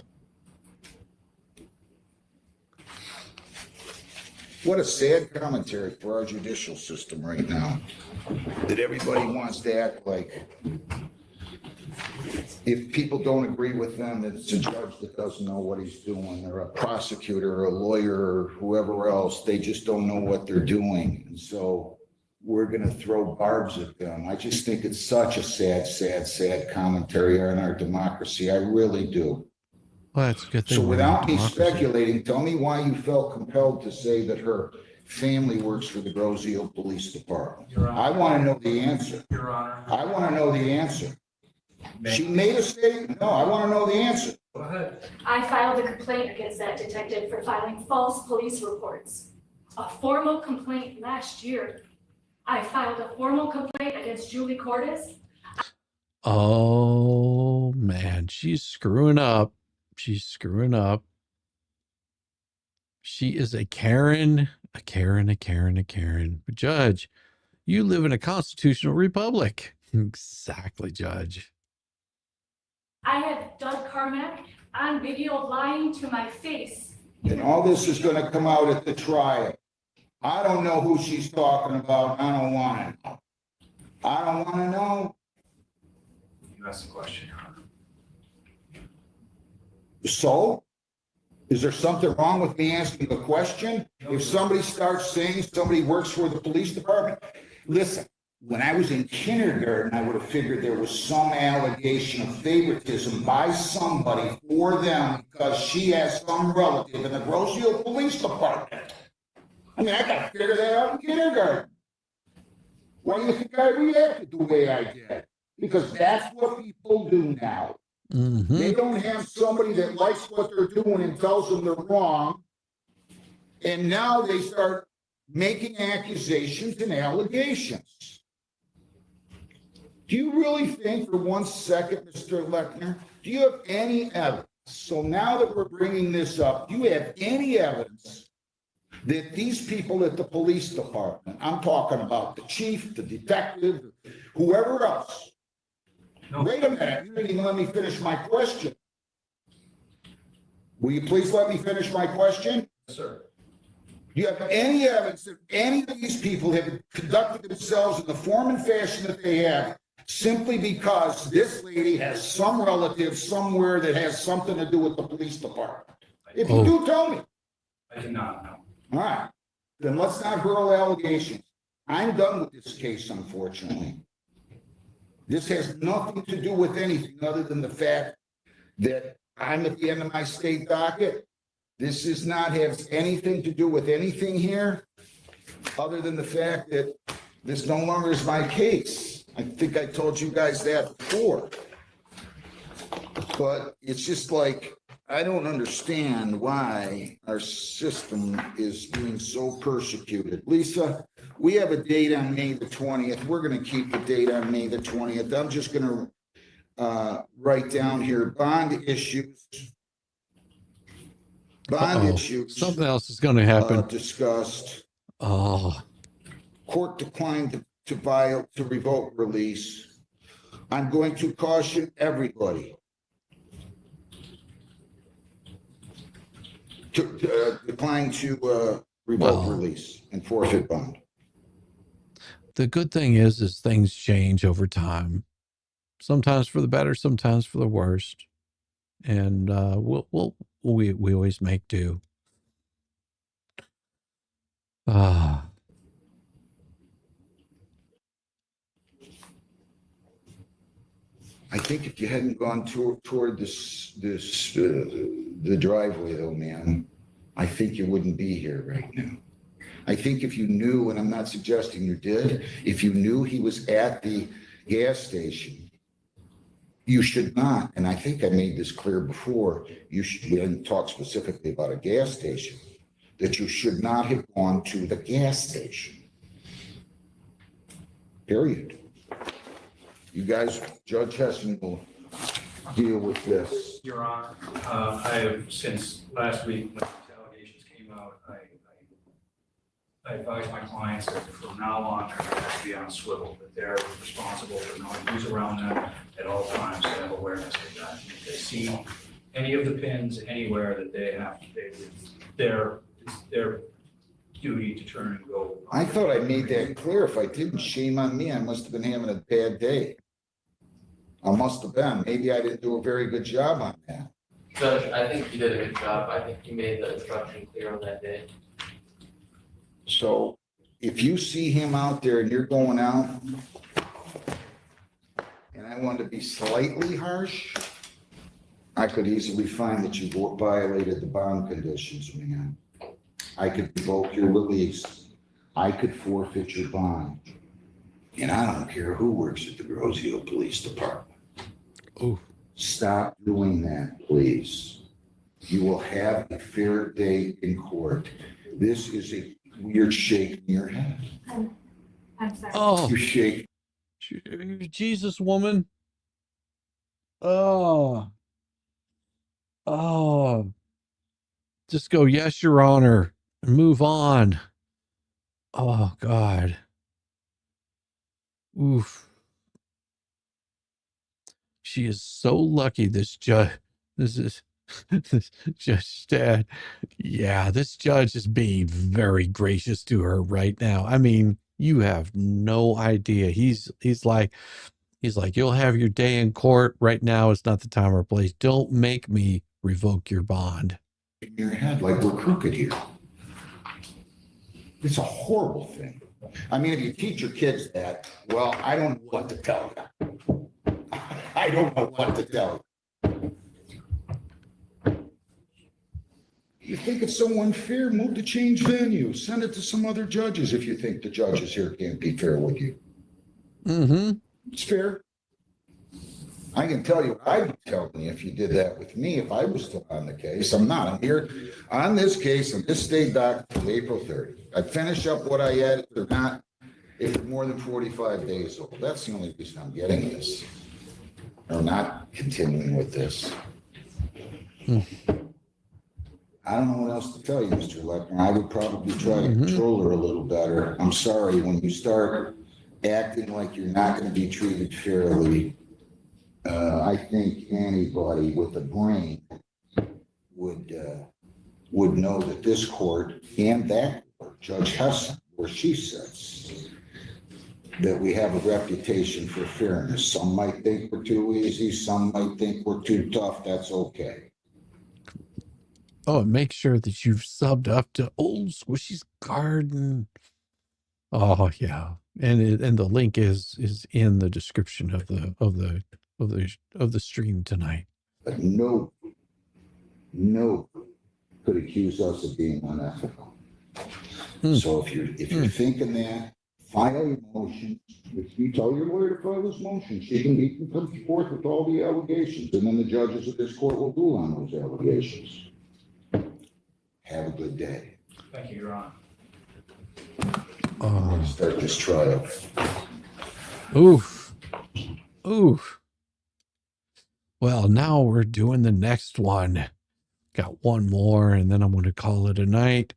What a sad commentary for our judicial system right now, that everybody wants to act like if people don't agree with them, that it's a judge that doesn't know what he's doing, or a prosecutor, or a lawyer, or whoever else. They just don't know what they're doing. And so we're going to throw barbs at them. I just think it's such a sad, sad, sad commentary on our democracy. I really do. Well, that's a good thing. So we're in without me democracy. speculating, tell me why you felt compelled to say that her family works for the Grosio Police Department. Your Honor. I want to know the answer. Your Honor. I want to know the answer. She made a statement. No, I want to know the answer. Go ahead. I filed a complaint against that detective for filing false police reports. a formal complaint last year. I filed a formal complaint against Julie Cordes. Oh man, she's screwing up. She's screwing up. She is a Karen, a Karen, a Karen, a Karen. But Judge, you live in a constitutional republic. Exactly, Judge. I had Doug Carmack on video lying to my face. And all this is gonna come out at the trial. I don't know who she's talking about. I don't wanna know. I don't wanna know. You asked the question, Your Honor. So? Is there something wrong with me asking a question? If somebody starts saying somebody works for the police department, listen, when I was in kindergarten, I would have figured there was some allegation of favoritism by somebody for them because she has some relative in the Grosio Police Department. I mean, I got to figure that out in kindergarten. Why do you think I reacted the way I did? Because that's what people do now. Mm-hmm. They don't have somebody that likes what they're doing and tells them they're wrong. And now they start making accusations and allegations. Do you really think for 1 second, Mr. Lechner, do you have any evidence? So now that we're bringing this up, do you have any evidence that these people at the police department, I'm talking about the chief, the detective, whoever else, No. wait a minute, you didn't even let me finish my question. Will you please let me finish my question? Yes, sir. Do you have any evidence that any of these people have conducted themselves in the form and fashion that they have simply because this lady has some relative somewhere that has something to do with the police department? If you do, tell me. I do not know. All right, then let's not hurl allegations. I'm done with this case, unfortunately. This has nothing to do with anything other than the fact that I'm at the end of my state docket. This does not have anything to do with anything here, other than the fact that this no longer is my case. I think I told you guys that before. But it's just like, I don't understand why our system is being so persecuted. Lisa, we have a date on May the 20th. We're going to keep the date on May the 20th. I'm just going to write down here, bond issues. Bond issues. Something else is going to happen. Discussed. Oh. Court declined to revoke release. I'm going to caution everybody to decline to revoke release and forfeit bond. The good thing is things change over time. Sometimes for the better, sometimes for the worst. And we always make do. I think if you hadn't gone toward the driveway though, man, I think you wouldn't be here right now. I think if you knew, and I'm not suggesting you did, if you knew he was at the gas station, you should not, and I think I made this clear before, we didn't talk specifically about a gas station, that you should not have gone to the gas station. Period. You guys, Judge Hessen will deal with this. Your Honor, I have, since last week, when these allegations came out, I advised my clients that from now on, they're going to have to be on swivel, that they're responsible for knowing who's around them at all times, to have awareness of that. If they see any of the pins anywhere that they have, it's their duty to turn and go. I thought I made that clear. If I didn't, shame on me. I must have been having a bad day. I must have been. Maybe I didn't do a very good job on that. Judge, I think you did a good job. I think you made the instruction clear on that day. So if you see him out there and you're going out, and I want to be slightly harsh, I could easily find that you violated the bond conditions, man. I could revoke your release. I could forfeit your bond. And I don't care who works at the Grosio Police Department. Oh. Stop doing that, please. You will have a fair day in court. This is a You're shaking your head. I'm sorry. Oh, You're shaking. Jesus, woman. Oh, oh. Just go, yes, Your Honor, and move on. Oh, God. Oof. She is so lucky this judge, this is, this Judge Dad. Yeah, this judge is being very gracious to her right now. I mean, you have no idea. He's like, you'll have your day in court. Right now, it's not the time or place. Don't make me revoke your bond. In your head like we're crooked here. It's a horrible thing. I mean, if you teach your kids that, well, I don't know what to tell you. I don't know what to tell you. You think it's so unfair, move to change venue. Send it to some other judges if you think the judges here can't be fair with you. Mm-hmm. It's fair. I can tell you what I'd be telling you if you did that with me if I was still on the case. I'm not. I'm here on this case on this state docket until April 30th. I'd finish up what I had if they're not, if they're more than 45 days old. That's the only reason I'm getting this. Or not continuing with this. I don't know what else to tell you, Mr. Leckner. I would probably try to control her a little better. I'm sorry, when you start acting like you're not going to be treated fairly, I think anybody with a brain would know that this court and that court, Judge Hessen, where she sits, that we have a reputation for fairness. Some might think we're too easy. Some might think we're too tough. That's okay. Oh, and make sure that you've subbed up to Old Squishy's Garden. Oh yeah, and the link is in the description of the stream tonight. But no could accuse us of being unethical. So if you're thinking that, file your motion. If you tell your lawyer to file his motion, she can come forth with all the allegations, and then the judges of this court will rule on those allegations. Have a good day. Thank you, Your Honor. Start this trial. Oof. Oof. Well, now we're doing the next one. Got one more, and then I'm going to call it a night.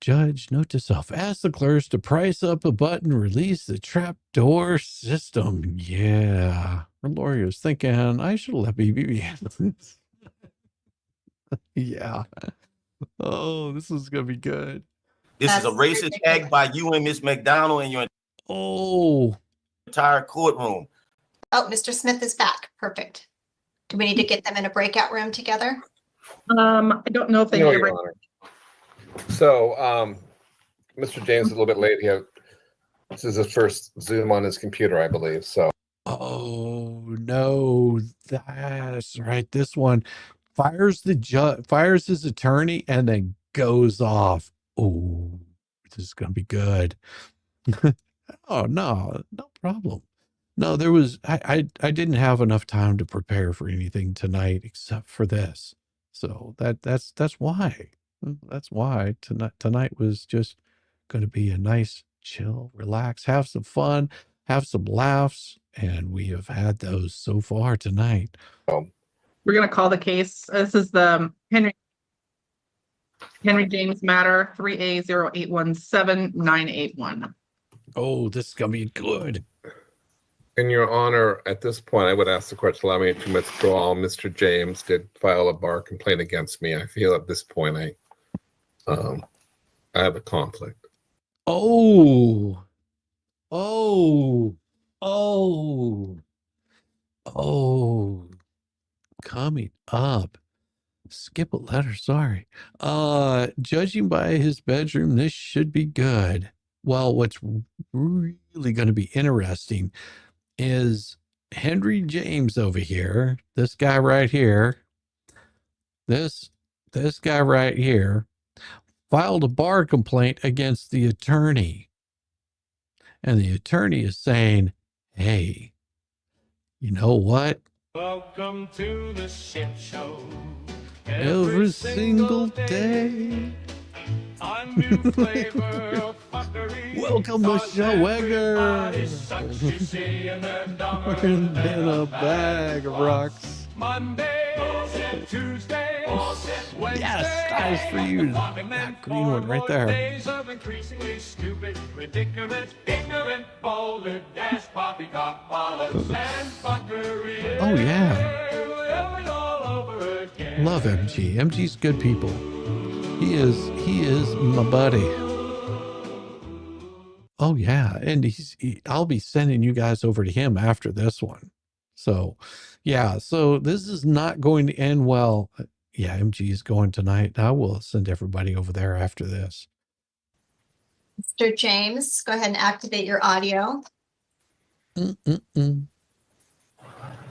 Judge, note to self, ask the clerks to price up a button, release the trapdoor system. Yeah. Our lawyer's thinking, I should let BB handle this. Yeah. Oh, this is going to be good. This is a racist act by you and Miss McDonald and your entire courtroom. Oh, Mr. Smith is back. Perfect. Do we need to get them in a breakout room together? I don't know if they No, need a Your Honor. So, Mr. James is a little bit late here. This is his first Zoom on his computer, I believe. So. Oh no, that's right. This one fires the judge, fires his attorney, and then goes off. Oh, this is gonna be good. Oh no, no problem. No, there was I didn't have enough time to prepare for anything tonight except for this. So that's why. That's why tonight was just going to be a nice, chill, relax, have some fun, have some laughs, and we have had those so far tonight. We're going to call the case. This is the Henry James matter 3A0817-981. Oh, this is going to be good. In Your Honor, at this point, I would ask the court to allow me to withdraw. Mr. James did file a bar complaint against me. I feel at this point I have a conflict. Oh, coming up. Skip a letter, sorry. Judging by his bedroom, this should be good. Well, what's really going to be interesting is Henry James over here, this guy right here, this guy right here, filed a bar complaint against the attorney. And the attorney is saying, hey, you know what? Welcome to the shit show. Every single day. I a new flavor of fuckery. Welcome to Everybody's Showegger. such a seeing their dollar in a bag of rocks. Monday, Tuesday, Wednesday. Yes, that is for you. That green one right there. Days of increasingly stupid, ridiculous, ignorant, boulder, dash, poppycock, bollocks, and fuckery. Oh yeah. All over again. Love MG. MG's good people. He is my buddy. Oh yeah, and I'll be sending you guys over to him after this one. So, yeah, so this is not going to end well. Yeah, MG is going tonight. I will send everybody over there after this. Mr. James, go ahead and activate your audio.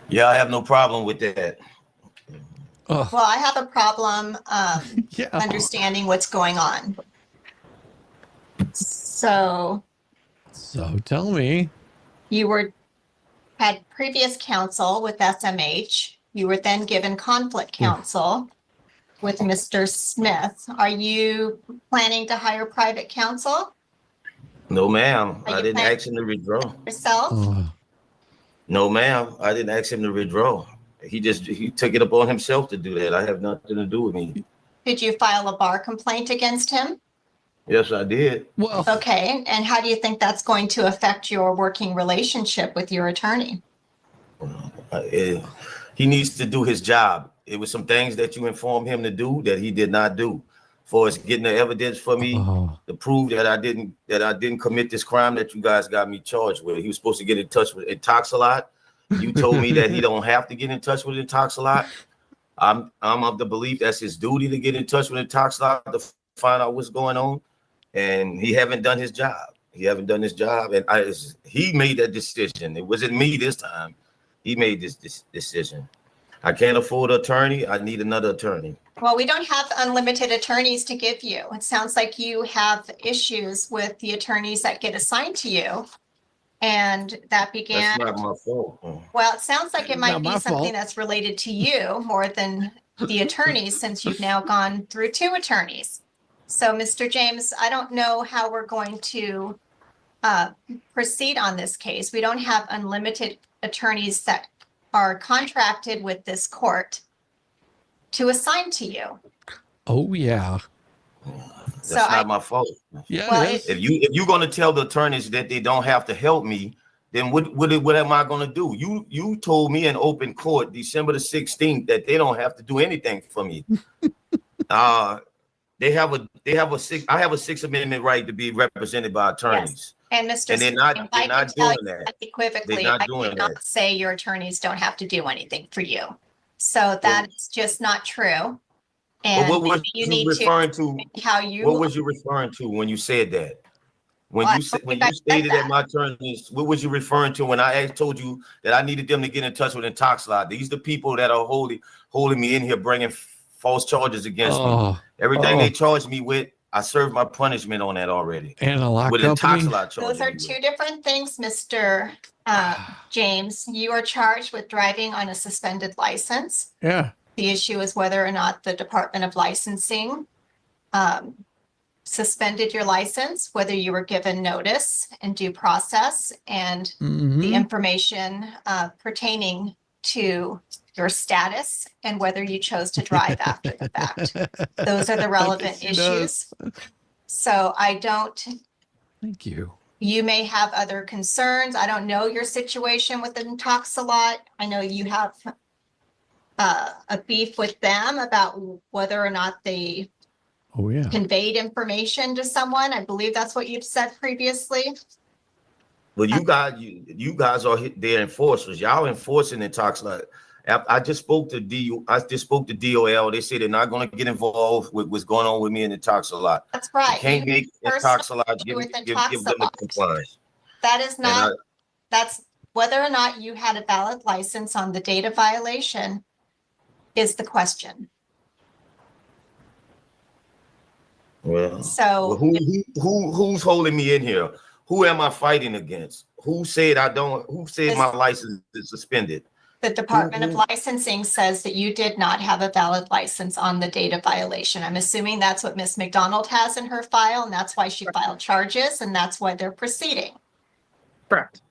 Yeah, I have no problem with that. Oh, Well, I have a problem yeah. understanding what's going on. So So tell me. you had previous counsel with SMH. You were then given conflict counsel with Mr. Smith. Are you planning to hire private counsel No, ma'am. Are I you didn't planning- ask him to withdraw. yourself? Oh, No, ma'am. I didn't ask him to withdraw. He took it upon himself to do that. I have nothing to do with me. Did you file a bar complaint against him? Yes, I did. well, Okay, and how do you think that's going to affect your working relationship with your attorney? He needs to do his job. It was some things that you informed him to do that he did not do. For us getting the evidence for me oh, to prove that I didn't commit this crime that you guys got me charged with. He was supposed to get in touch with Intoxalot. You told me that he don't have to get in touch with Intoxalot. I'm of the belief that's his duty to get in touch with Intoxalot to find out what's going on, and he haven't done his job. He and he made that decision. It wasn't me this time. He made this decision. I can't afford an attorney. I need another attorney. Well, we don't have unlimited attorneys to give you. It sounds like you have issues with the attorneys that get assigned to you. And that began, That's not my fault. well, it sounds like it might Not be my something fault. that's related to you more than the attorneys, since you've now gone through 2 attorneys. So, Mr. James, I don't know how we're going to proceed on this case. We don't have unlimited attorneys that are contracted with this court to assign to you. oh yeah. That's So not my fault. Yeah, Well, it is. If you're gonna tell the attorneys that they don't have to help me, then what am I gonna do? You told me in open court December the 16th that they don't have to do anything for me. I have a Sixth Amendment right to be represented by attorneys. And Mr. And they're not- Smith, they're I not can tell doing you that. unequivocally, They're not I doing cannot that. say your attorneys don't have to do anything for you. So that's just not true. But And what was maybe you you need referring to, to? how you. What was you referring to when you said that? When Well, I you said don't when think I you said stated that that. my attorneys, what was you referring to when I told you that I needed them to get in touch with Intoxalot? These the people that are holding me in here, bringing false charges against me. Oh, Everything oh. they charged me with, I served my punishment on that already. And a lock With company. Intoxalot Those charging are me 2 with. different things, Mr. James. You are charged with driving on a suspended license. Yeah. The issue is whether or not the Department of Licensing suspended your license, whether you were given notice and due process, and Mhm. the information pertaining to your status and whether you chose to drive after the fact. Those are the relevant Yes, she does. issues. So I don't, Thank you. you may have other concerns. I don't know your situation with Intoxalot. I know you have a beef with them about whether or not they Oh yeah. conveyed information to someone. I believe that's what you've said previously. But you guys are their enforcers. Y'all enforcing Intoxalot. I just spoke to DOL. They say they're not going to get involved with what's going on with me and Intoxalot. That's right. You can't You make personally Intoxalot give with them the Intoxalot. compliance. That is And not, that's whether or not you had a valid license on the date of violation is the question. Well, So who's holding me in here? Who am I fighting against? Who said I don't? Who said my license is suspended? The Department of Licensing says that you did not have a valid license on the date of violation. I'm assuming that's what Ms. McDonald has in her file, and that's why she filed charges, and that's why they're proceeding. Correct.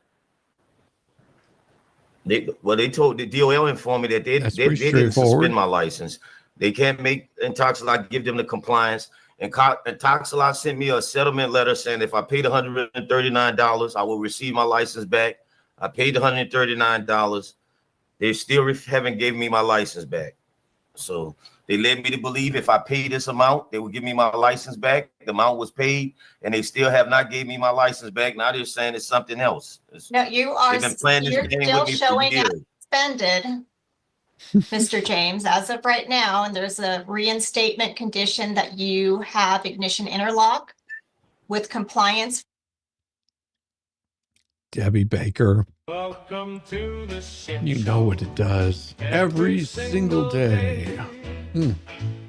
They told the DOL informed me that they didn't suspend my license. They can't make Intoxilot give them the compliance. And Intoxilot sent me a settlement letter saying if I paid $139, I will receive my license back. I paid $139. They still haven't given me my license back. So they led me to believe if I pay this amount, they would give me my license back. The amount was paid, and they still have not gave me my license back. Now they're saying it's something else. No, you're still showing up suspended, Mr. James, as of right now, and there's a reinstatement condition that you have ignition interlock with compliance. Debbie Baker, Welcome to the shit you know what it does every single day.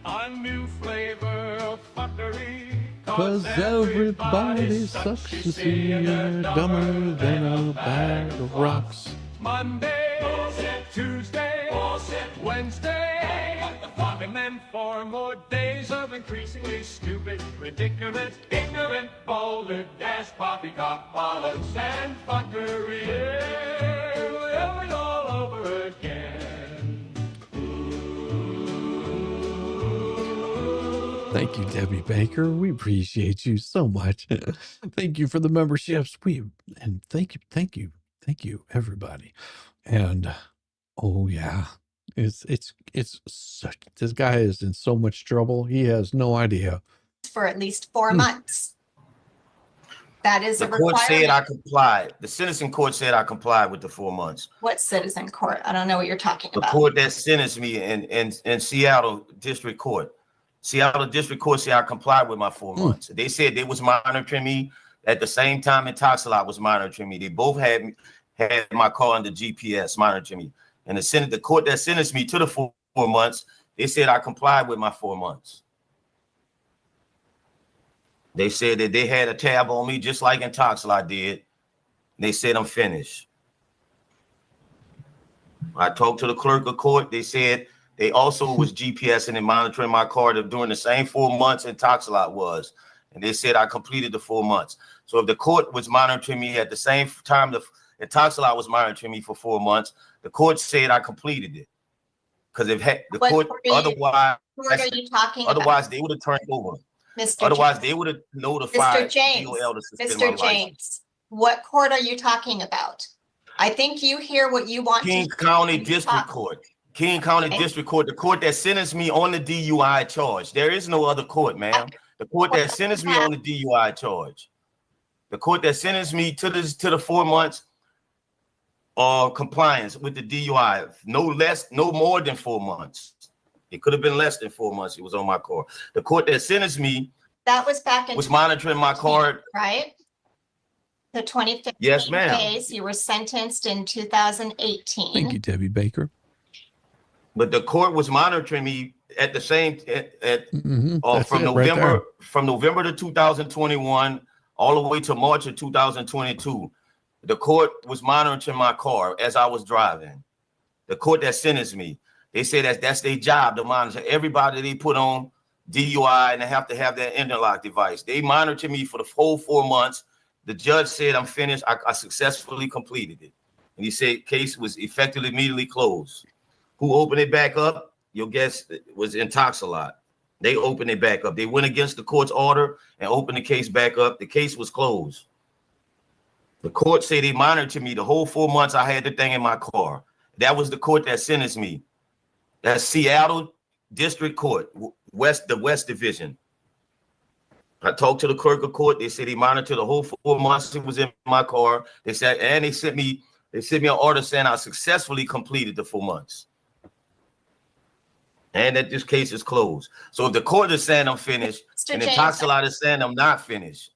A new flavor of fuckery. Cause everybody sucks to see you're dumber than a bag of rocks. Monday, bullshit. Tuesday, bullshit. Wednesday, and then 4 more days of increasingly stupid, ridiculous, ignorant, boulder, dash, poppycock, bollocks, and fuckery. Yeah, all over again. Thank you, Debbie Baker. We appreciate you so much. Thank you for the memberships. Thank you, everybody. And oh yeah, it's such, this guy is in so much trouble. He has no idea. For at least 4 months. That is The a court said requirement. I complied. The sentencing court said I complied with the 4 months. What citizen court? I don't know what you're talking The about. court that sentenced me in Seattle District Court. Seattle District Court said I complied with my 4 months. They said they was monitoring me at the same time Intoxilot was monitoring me. They both had my car under GPS monitoring me. And the court that sentenced me to the 4 months, they said I complied with my 4 months. They said that they had a tab on me just like Intoxilot did. They said I'm finished. I talked to the clerk of court. They said they also was GPSing and monitoring my car during the same 4 months Intoxilot was. And they said I completed the 4 months. So if the court was monitoring me at the same time the Intoxilot was monitoring me for 4 months, the court said I completed it. Because if the court otherwise, What are you talking otherwise about? they would have turned over. Mr. Otherwise, James. they would have notified Mr. James, DOL to suspend my Mr. license. James, what court are you talking about? I think you hear what you want King to County talk. District Court. King County District Court, the court that sentenced me on the DUI charge. There is no other court, ma'am. The court that sentenced me on the DUI charge. The court that sentenced me to the 4 months compliance with the DUI. No more than 4 months. It could have been less than 4 months. It was on my car. The court that sentenced me That was back in. was monitoring my car. Right? The 2015 Yes, ma'am. case, you were sentenced in 2018. Thank you, Debbie Baker. But the court was monitoring me at the same That's from it right there. November to 2021 all the way to March of 2022. The court was monitoring my car as I was driving. The court that sentenced me, they say that's their job to monitor everybody they put on DUI, and they have to have that interlock device. They monitored me for the whole 4 months. The judge said I'm finished. I successfully completed it. And he said case was effectively immediately closed. Who opened it back up? Your guess was Intoxilot. They opened it back up. They went against the court's order and opened the case back up. The case was closed. The court said they monitored me the whole 4 months I had the thing in my car. That was the court that sentenced me. That's Seattle District Court, the West Division. I talked to the clerk of court. They said he monitored the whole 4 months it was in my car. They said, and they sent me an order saying I successfully completed the 4 months. And that this case is closed. So if the court is saying I'm finished, Mr. and James, Intoxilot is saying I'm not finished,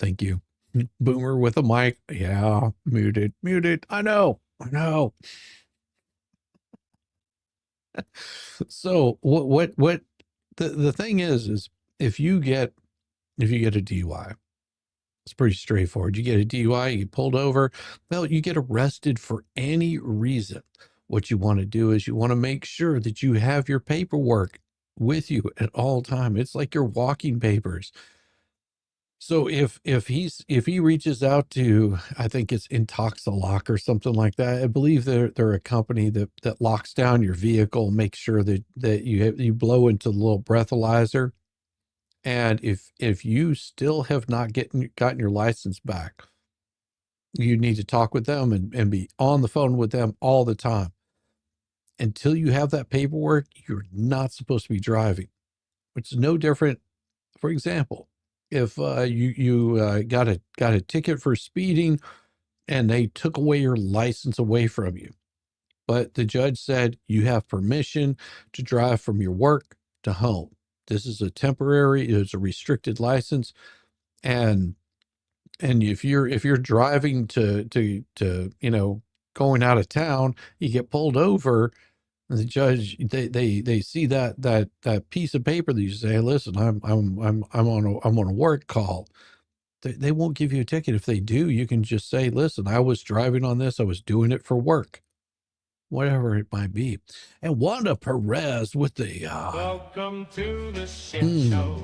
Thank you. Boomer with a mic. Yeah, muted. I know. So what the thing is if you get a DUI, it's pretty straightforward. You get a DUI, you get pulled over, well, you get arrested for any reason. What you want to do is you want to make sure that you have your paperwork with you at all time. It's like your walking papers. So if he reaches out to, I think it's Intoxilock or something like that. I believe they're a company that locks down your vehicle, makes sure that you blow into the little breathalyzer. And if you still have not gotten your license back, you need to talk with them and be on the phone with them all the time. Until you have that paperwork, you're not supposed to be driving. It's no different. For example, if you got a ticket for speeding and they took away your license away from you, but the judge said you have permission to drive from your work to home. This is a temporary, it's a restricted license. And if you're driving to going out of town, you get pulled over, and the judge, they see that piece of paper that you say, listen, I'm on a work call. They won't give you a ticket. If they do, you can just say, listen, I was driving on this. I was doing it for work, whatever it might be. And Wanda Perez with the Welcome to the Cit Show.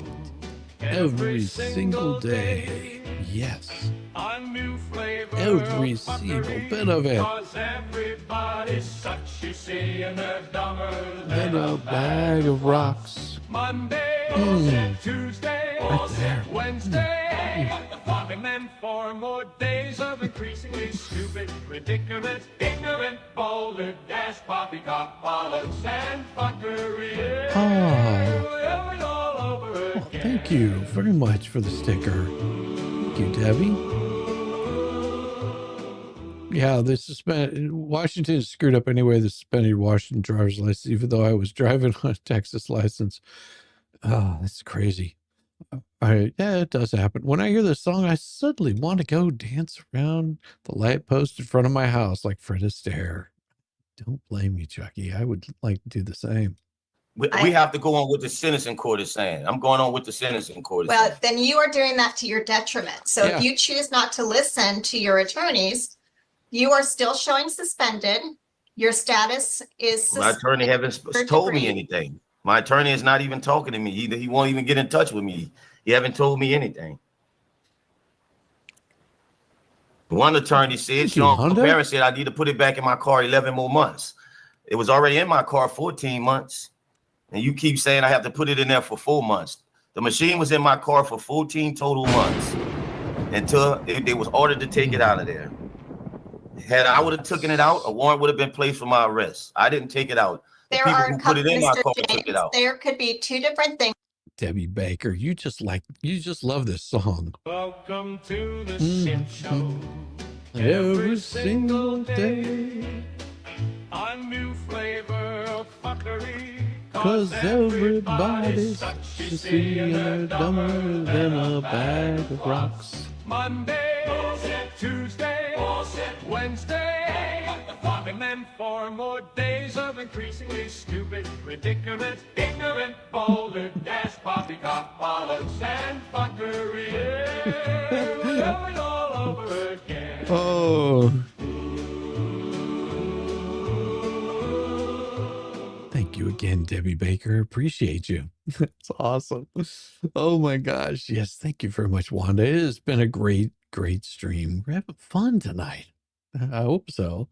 every single day. Yes. A new flavor Every of single fuckery, bit of it. 'cause everybody's such, you see, and they're dumber Then a bag of rocks. Monday, Tuesday, Wednesday, and then 4 more days of increasingly stupid, ridiculous, ignorant, boulder, dash, poppycock, bollocks, and fuckery. All over again. Thank you very much for the sticker. Thank you, Debbie. Yeah, the Washington is screwed up anyway. The suspended Washington driver's license, even though I was driving on a Texas license. Oh, that's crazy. Yeah, it does happen. When I hear this song, I suddenly want to go dance around the light post in front of my house like Fred Astaire. Don't blame me, Chucky. I would like to do the same. We have to go on what the sentencing court is saying. I'm going on what the sentencing court is saying. Well, then you are doing that to your detriment. So Yeah. if you choose not to listen to your attorneys, you are still showing suspended. Your status is My attorney haven't told me anything. My attorney is not even talking to me. He won't even get in touch with me. He haven't told me anything. One attorney said, Sean Barrett said, I need to put it back in my car 11 more months. It was already in my car 14 months. And you keep saying I have to put it in there for 4 months. The machine was in my car for 14 total months until it was ordered to take it out of there. Had I would have taken it out, a warrant would have been placed for my arrest. I didn't take it out. The There people are who a put it couple, in my Mr. car took it James, out. there could be two different things. Debbie Baker, you just love this song. Welcome to the Cit Show. Every single day. A new flavor of fuckery. 'Cause everybody's such, you see, and they're dumber than a bag of rocks. Monday, Tuesday, Wednesday, and then 4 more days of increasingly stupid, ridiculous, ignorant, boulder, dash, poppycock, bollocks, and fuckery. Going all over again. Oh. Thank you again, Debbie Baker. Appreciate you. That's awesome. Oh my gosh. Yes, thank you very much, Wanda. It has been a great stream. We're having fun tonight. I hope so.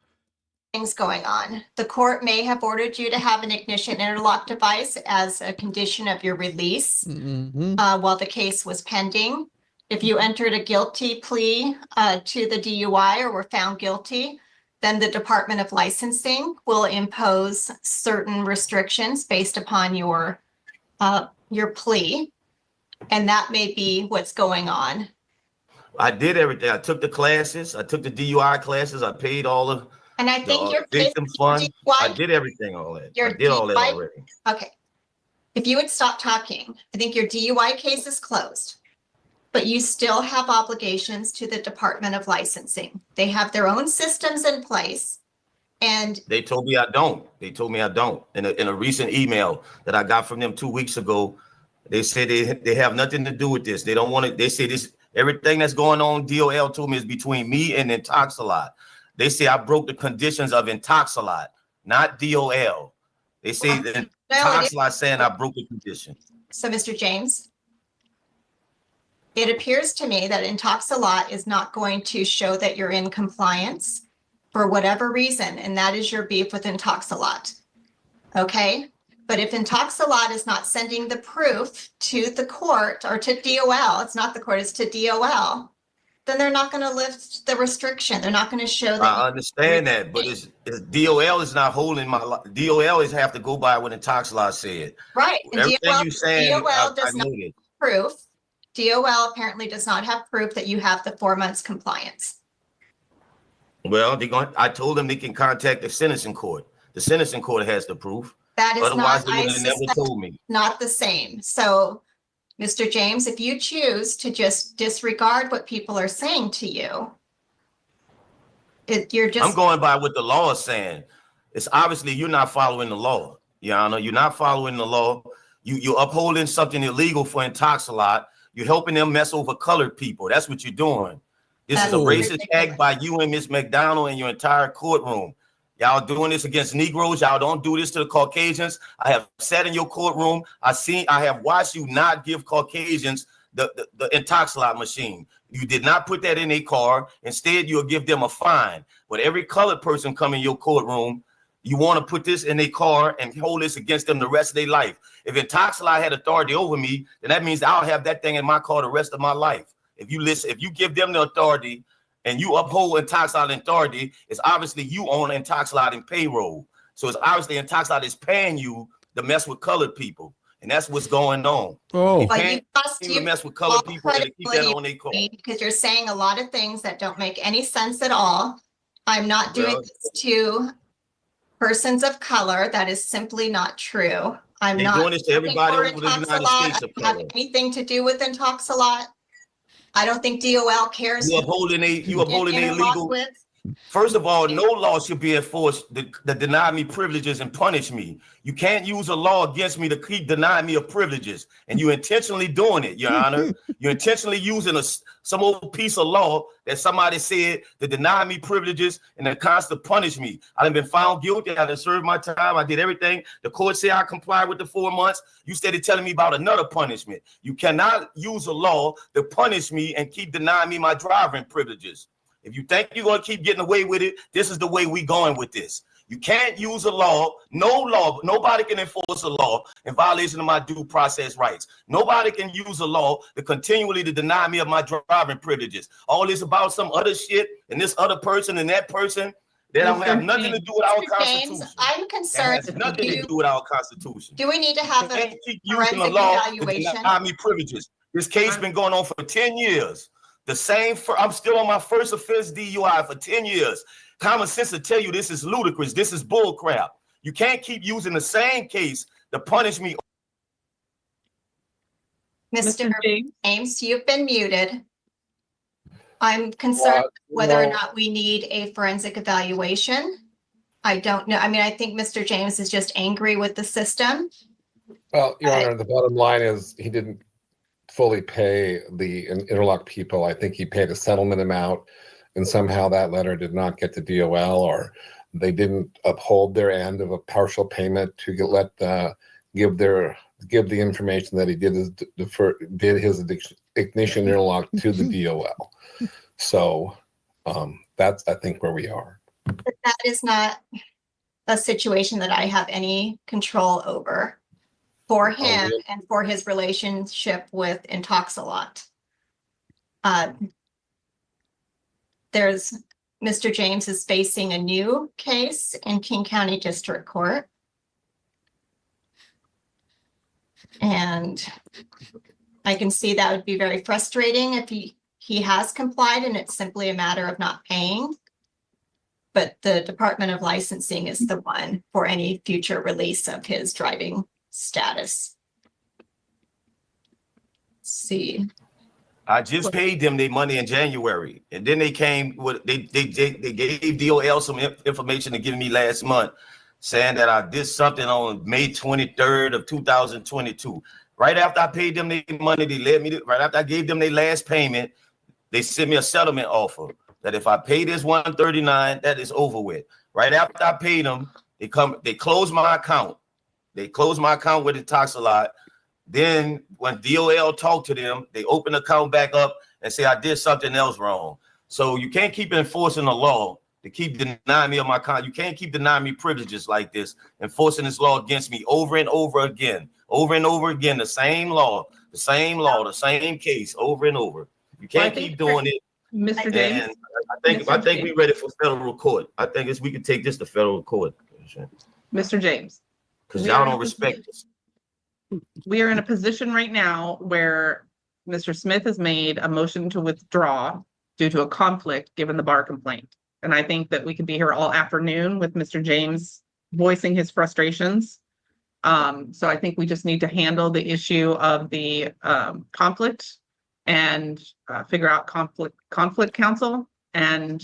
Things going on. The court may have ordered you to have an ignition interlock device as a condition of your release while the case was pending. If you entered a guilty plea to the DUI or were found guilty, then the Department of Licensing will impose certain restrictions based upon your plea. And that may be what's going on. I did everything. I took the classes. I took the DUI classes. I paid all of And I think your victim fund. I did everything, all that. I did all that already. Okay. If you would stop talking, I think your DUI case is closed. but you still have obligations to the Department of Licensing. They have their own systems in place. And They told me I don't. They told me I don't. In a recent email that I got from them 2 weeks ago, they said they have nothing to do with this. They don't want it. They say this, everything that's going on, DOL told me, is between me and Intoxalot. They say I broke the conditions of Intoxalot, not DOL. They say that Intoxalot saying I broke the condition. so, Mr. James, it appears to me that Intoxalot is not going to show that you're in compliance for whatever reason, and that is your beef with Intoxalot. Okay? But if Intoxalot is not sending the proof to the court or to DOL, it's not the court, it's to DOL, then they're not going to lift the restriction. They're not going to show that. I understand that, but it's DOL is not holding my DOL is have to go by what Intoxalot said. Right. And Everything DOL, you saying, DOL does I not know that. have proof. DOL apparently does not have proof that you have the 4 months compliance. Well, I told them they can contact the sentencing court. The sentencing court has the proof. That is Otherwise, not, they would have never told me. not the same. So, Mr. James, if you choose to just disregard what people are saying to you, you're just. I'm going by what the law is saying. It's obviously you're not following the law, Your Honor. You're not following the law. You're upholding something illegal for Intoxalot. You're helping them mess over colored people. That's what you're doing. This is a racist act by you and Ms. McDonald and your entire courtroom. Y'all doing this against Negroes. Y'all don't do this to the Caucasians. I have sat in your courtroom. I have watched you not give Caucasians the Intoxalot machine. You did not put that in a car. Instead, you'll give them a fine. But every colored person come in your courtroom, you want to put this in a car and hold this against them the rest of their life. If Intoxalot had authority over me, then that means I'll have that thing in my car the rest of my life. If you give them the authority and you uphold Intoxalot authority, it's obviously you own Intoxalot in payroll. So it's obviously Intoxalot is paying you to mess with colored people. And that's what's going on. Oh, you can't mess with colored people and keep that on their car. Because you're saying a lot of things that don't make any sense at all. I'm not doing this to persons of color. That is simply not true. I'm not doing this to everybody over the United States of have color. anything to do with Intoxalot. I don't think DOL cares. You upholding a legal. First of all, no law should be enforced that deny me privileges and punish me. You can't use a law against me to keep denying me of privileges, and you intentionally doing it, Your Honor. You're intentionally using some old piece of law that somebody said to deny me privileges and to constantly punish me. I've been found guilty. I done served my time. I did everything. The court said I complied with the 4 months. You started telling me about another punishment. You cannot use a law to punish me and keep denying me my driving privileges. If you think you're going to keep getting away with it, this is the way we going with this. You can't use a law, nobody can enforce a law in violation of my due process rights. Nobody can use a law to continually to deny me of my driving privileges. All this about some other shit and this other person and that person, they don't have nothing to do with our Constitution. James, I'm concerned. It has nothing to do with our Constitution. Do we need to have You a can't keep using a forensic law to evaluation? deny me privileges. This case been going on for 10 years. I'm still on my first offense DUI for 10 years. Common sense will tell you this is ludicrous. This is bull crap. You can't keep using the same case to punish me. Mr. James, you've been muted. I'm concerned whether or not we need a forensic evaluation. I don't know. I mean, I think Mr. James is just angry with the system. Well, Your Honor, the bottom line is he didn't fully pay the interlock people. I think he paid a settlement amount, and somehow that letter did not get to DOL, or they didn't uphold their end of a partial payment to give the information that he did his ignition interlock to the DOL. So that's, I think, where we are. But that is not a situation that I have any control over for him and for his relationship with Intoxalot. Mr. James is facing a new case in King County District Court. And I can see that would be very frustrating if he has complied and it's simply a matter of not paying. But the Department of Licensing is the one for any future release of his driving status. Let's see. I just paid them their money in January, and then they came with they gave DOL some information to give me last month, saying that I did something on May 23rd of 2022. Right after I paid them their money, they led me to, right after I gave them their last payment, they sent me a settlement offer that if I pay this 139, that is over with. Right after I paid them, they close my account. They close my account with the Toxalot. Then when DOL talked to them, they open the account back up and say I did something else wrong. So you can't keep enforcing the law to keep denying me of my account. You can't keep denying me privileges like this, enforcing this law against me over and over again, the same law, the same case over and over. You can't keep doing it. Mr. James, I think we're ready for federal court. I think we can take this to federal court. Mr. James. Because y'all don't respect us. We are in a position right now where Mr. Smith has made a motion to withdraw due to a conflict given the bar complaint. And I think that we could be here all afternoon with Mr. James voicing his frustrations. So I think we just need to handle the issue of the conflict and figure out conflict counsel and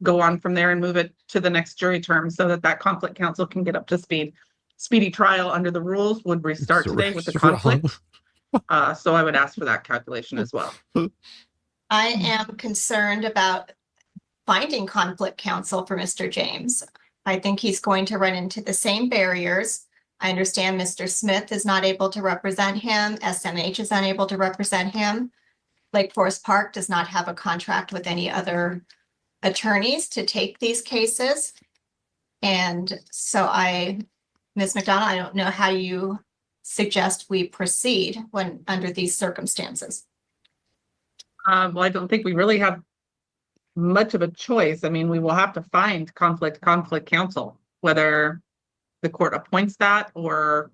go on from there and move it to the next jury term so that conflict counsel can get up to speed. Speedy trial under the rules would restart today with the conflict. So I would ask for that calculation as well. I am concerned about finding conflict counsel for Mr. James. I think he's going to run into the same barriers. I understand Mr. Smith is not able to represent him. SMH is unable to represent him. Lake Forest Park does not have a contract with any other attorneys to take these cases. And so Ms. McDonald, I don't know how you suggest we proceed when under these circumstances. Well, I don't think we really have much of a choice. I mean, we will have to find conflict counsel, whether the court appoints that or,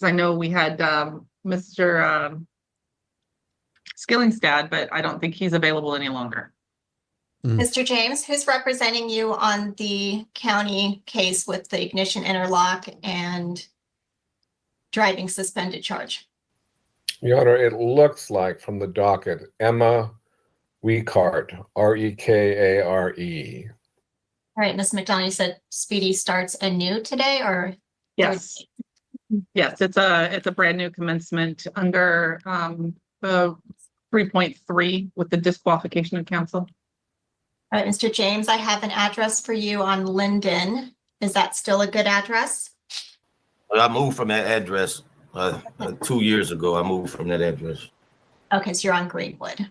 I know we had Mr. Skillingstad, but I don't think he's available any longer. Mr. James, who's representing you on the county case with the ignition interlock and driving suspended charge? Your Honor, it looks like from the docket, Emma Rekard, Rekare. All right, Ms. McDonald, you said Speedy starts anew today, or? Yes. Yes, it's a brand new commencement under 3.3 with the disqualification of counsel. All right, Mr. James, I have an address for you on Linden. Is that still a good address? I moved from that address 2 years ago. I moved from that address. Okay, so you're on Greenwood.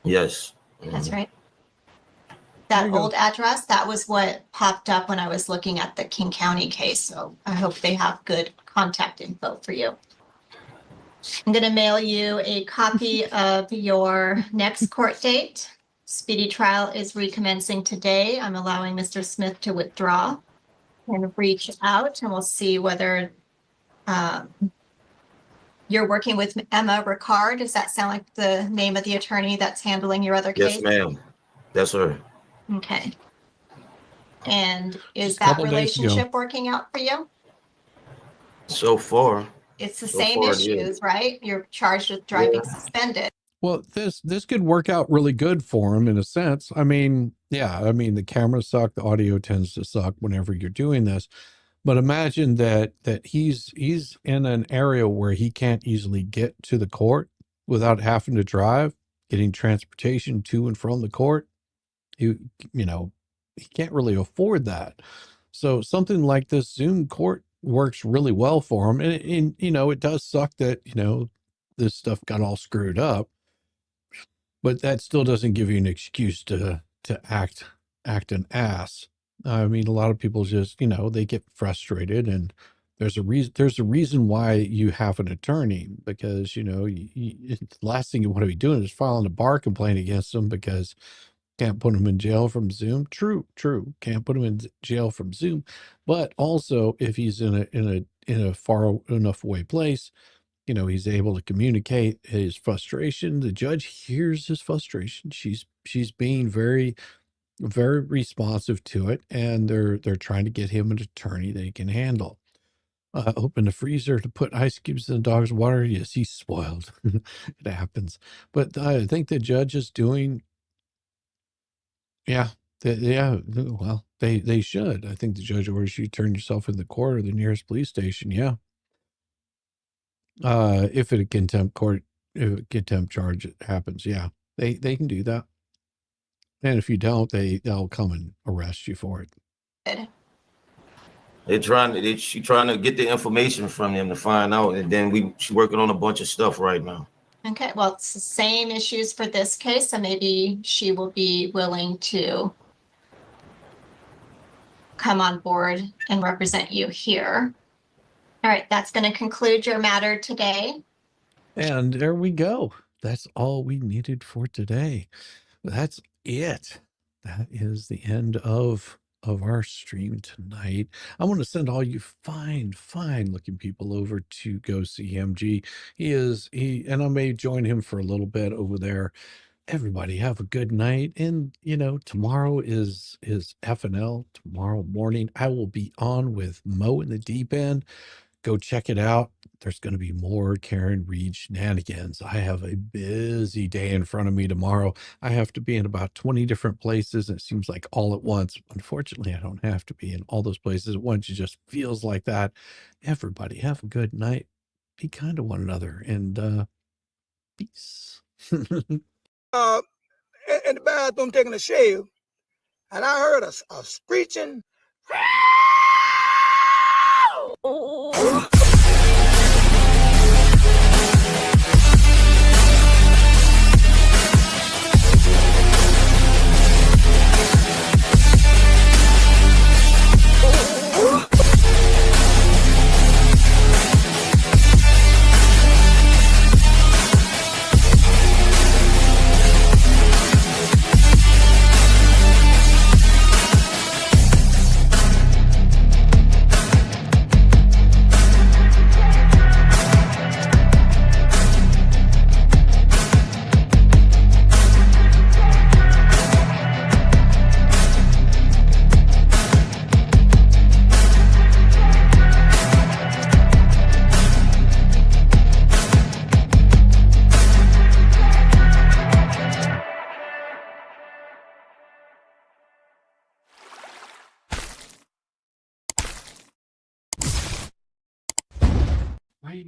Yes. That's right. That old address, that was what popped up when I was looking at the King County case. So I hope they have good contact info for you. I'm going to mail you a copy of your next court date. Speedy trial is recommencing today. I'm allowing Mr. Smith to withdraw and reach out, and we'll see whether you're working with Emma Ricard. Does that sound like the name of the attorney that's handling your other case? Yes, ma'am. That's her. Okay. And is Just a that couple days ago. relationship working out for you? So far. It's the So same far, it is. issues, right? You're charged with driving suspended. Well, this could work out really good for him in a sense. I mean, yeah, I mean, the cameras suck, the audio tends to suck whenever you're doing this. But imagine that he's in an area where he can't easily get to the court without having to drive, getting transportation to and from the court. He can't really afford that. So something like this Zoom court works really well for him. And it does suck that, this stuff got all screwed up. But that still doesn't give you an excuse to act an ass. I mean, a lot of people just, they get frustrated, and there's a reason why you have an attorney, because, the last thing you want to be doing is filing a bar complaint against them because can't put them in jail from Zoom. True. Can't put them in jail from Zoom. But also if he's in a far enough away place, he's able to communicate his frustration. The judge hears his frustration. She's being very, very responsive to it, and they're trying to get him an attorney that he can handle. open the freezer to put ice cubes in the dog's water. Yes, he's spoiled. It happens. But I think the judge is doing, yeah, well, they should. I think the judge orders you to turn yourself in the court or the nearest police station. Yeah. If a contempt charge happens, yeah, they can do that. And if you don't, they'll come and arrest you for it. She's trying to get the information from them to find out, and then she's working on a bunch of stuff right now. Okay, well, it's the same issues for this case, so maybe she will be willing to come on board and represent you here. All right, that's going to conclude your matter today. And there we go. That's all we needed for today. That's it. That is the end of our stream tonight. I want to send all you fine looking people over to go see MG. And I may join him for a little bit over there. Everybody have a good night. And tomorrow is FNL. Tomorrow morning I will be on with Mo in the deep end. Go check it out. There's going to be more Karen Reed shenanigans. I have a busy day in front of me tomorrow. I have to be in about 20 different places. It seems like all at once. Unfortunately, I don't have to be in all those places at once. It just feels like that. Everybody have a good night. Be kind to one another, and peace. In the bathroom taking a shave, and I heard a screeching.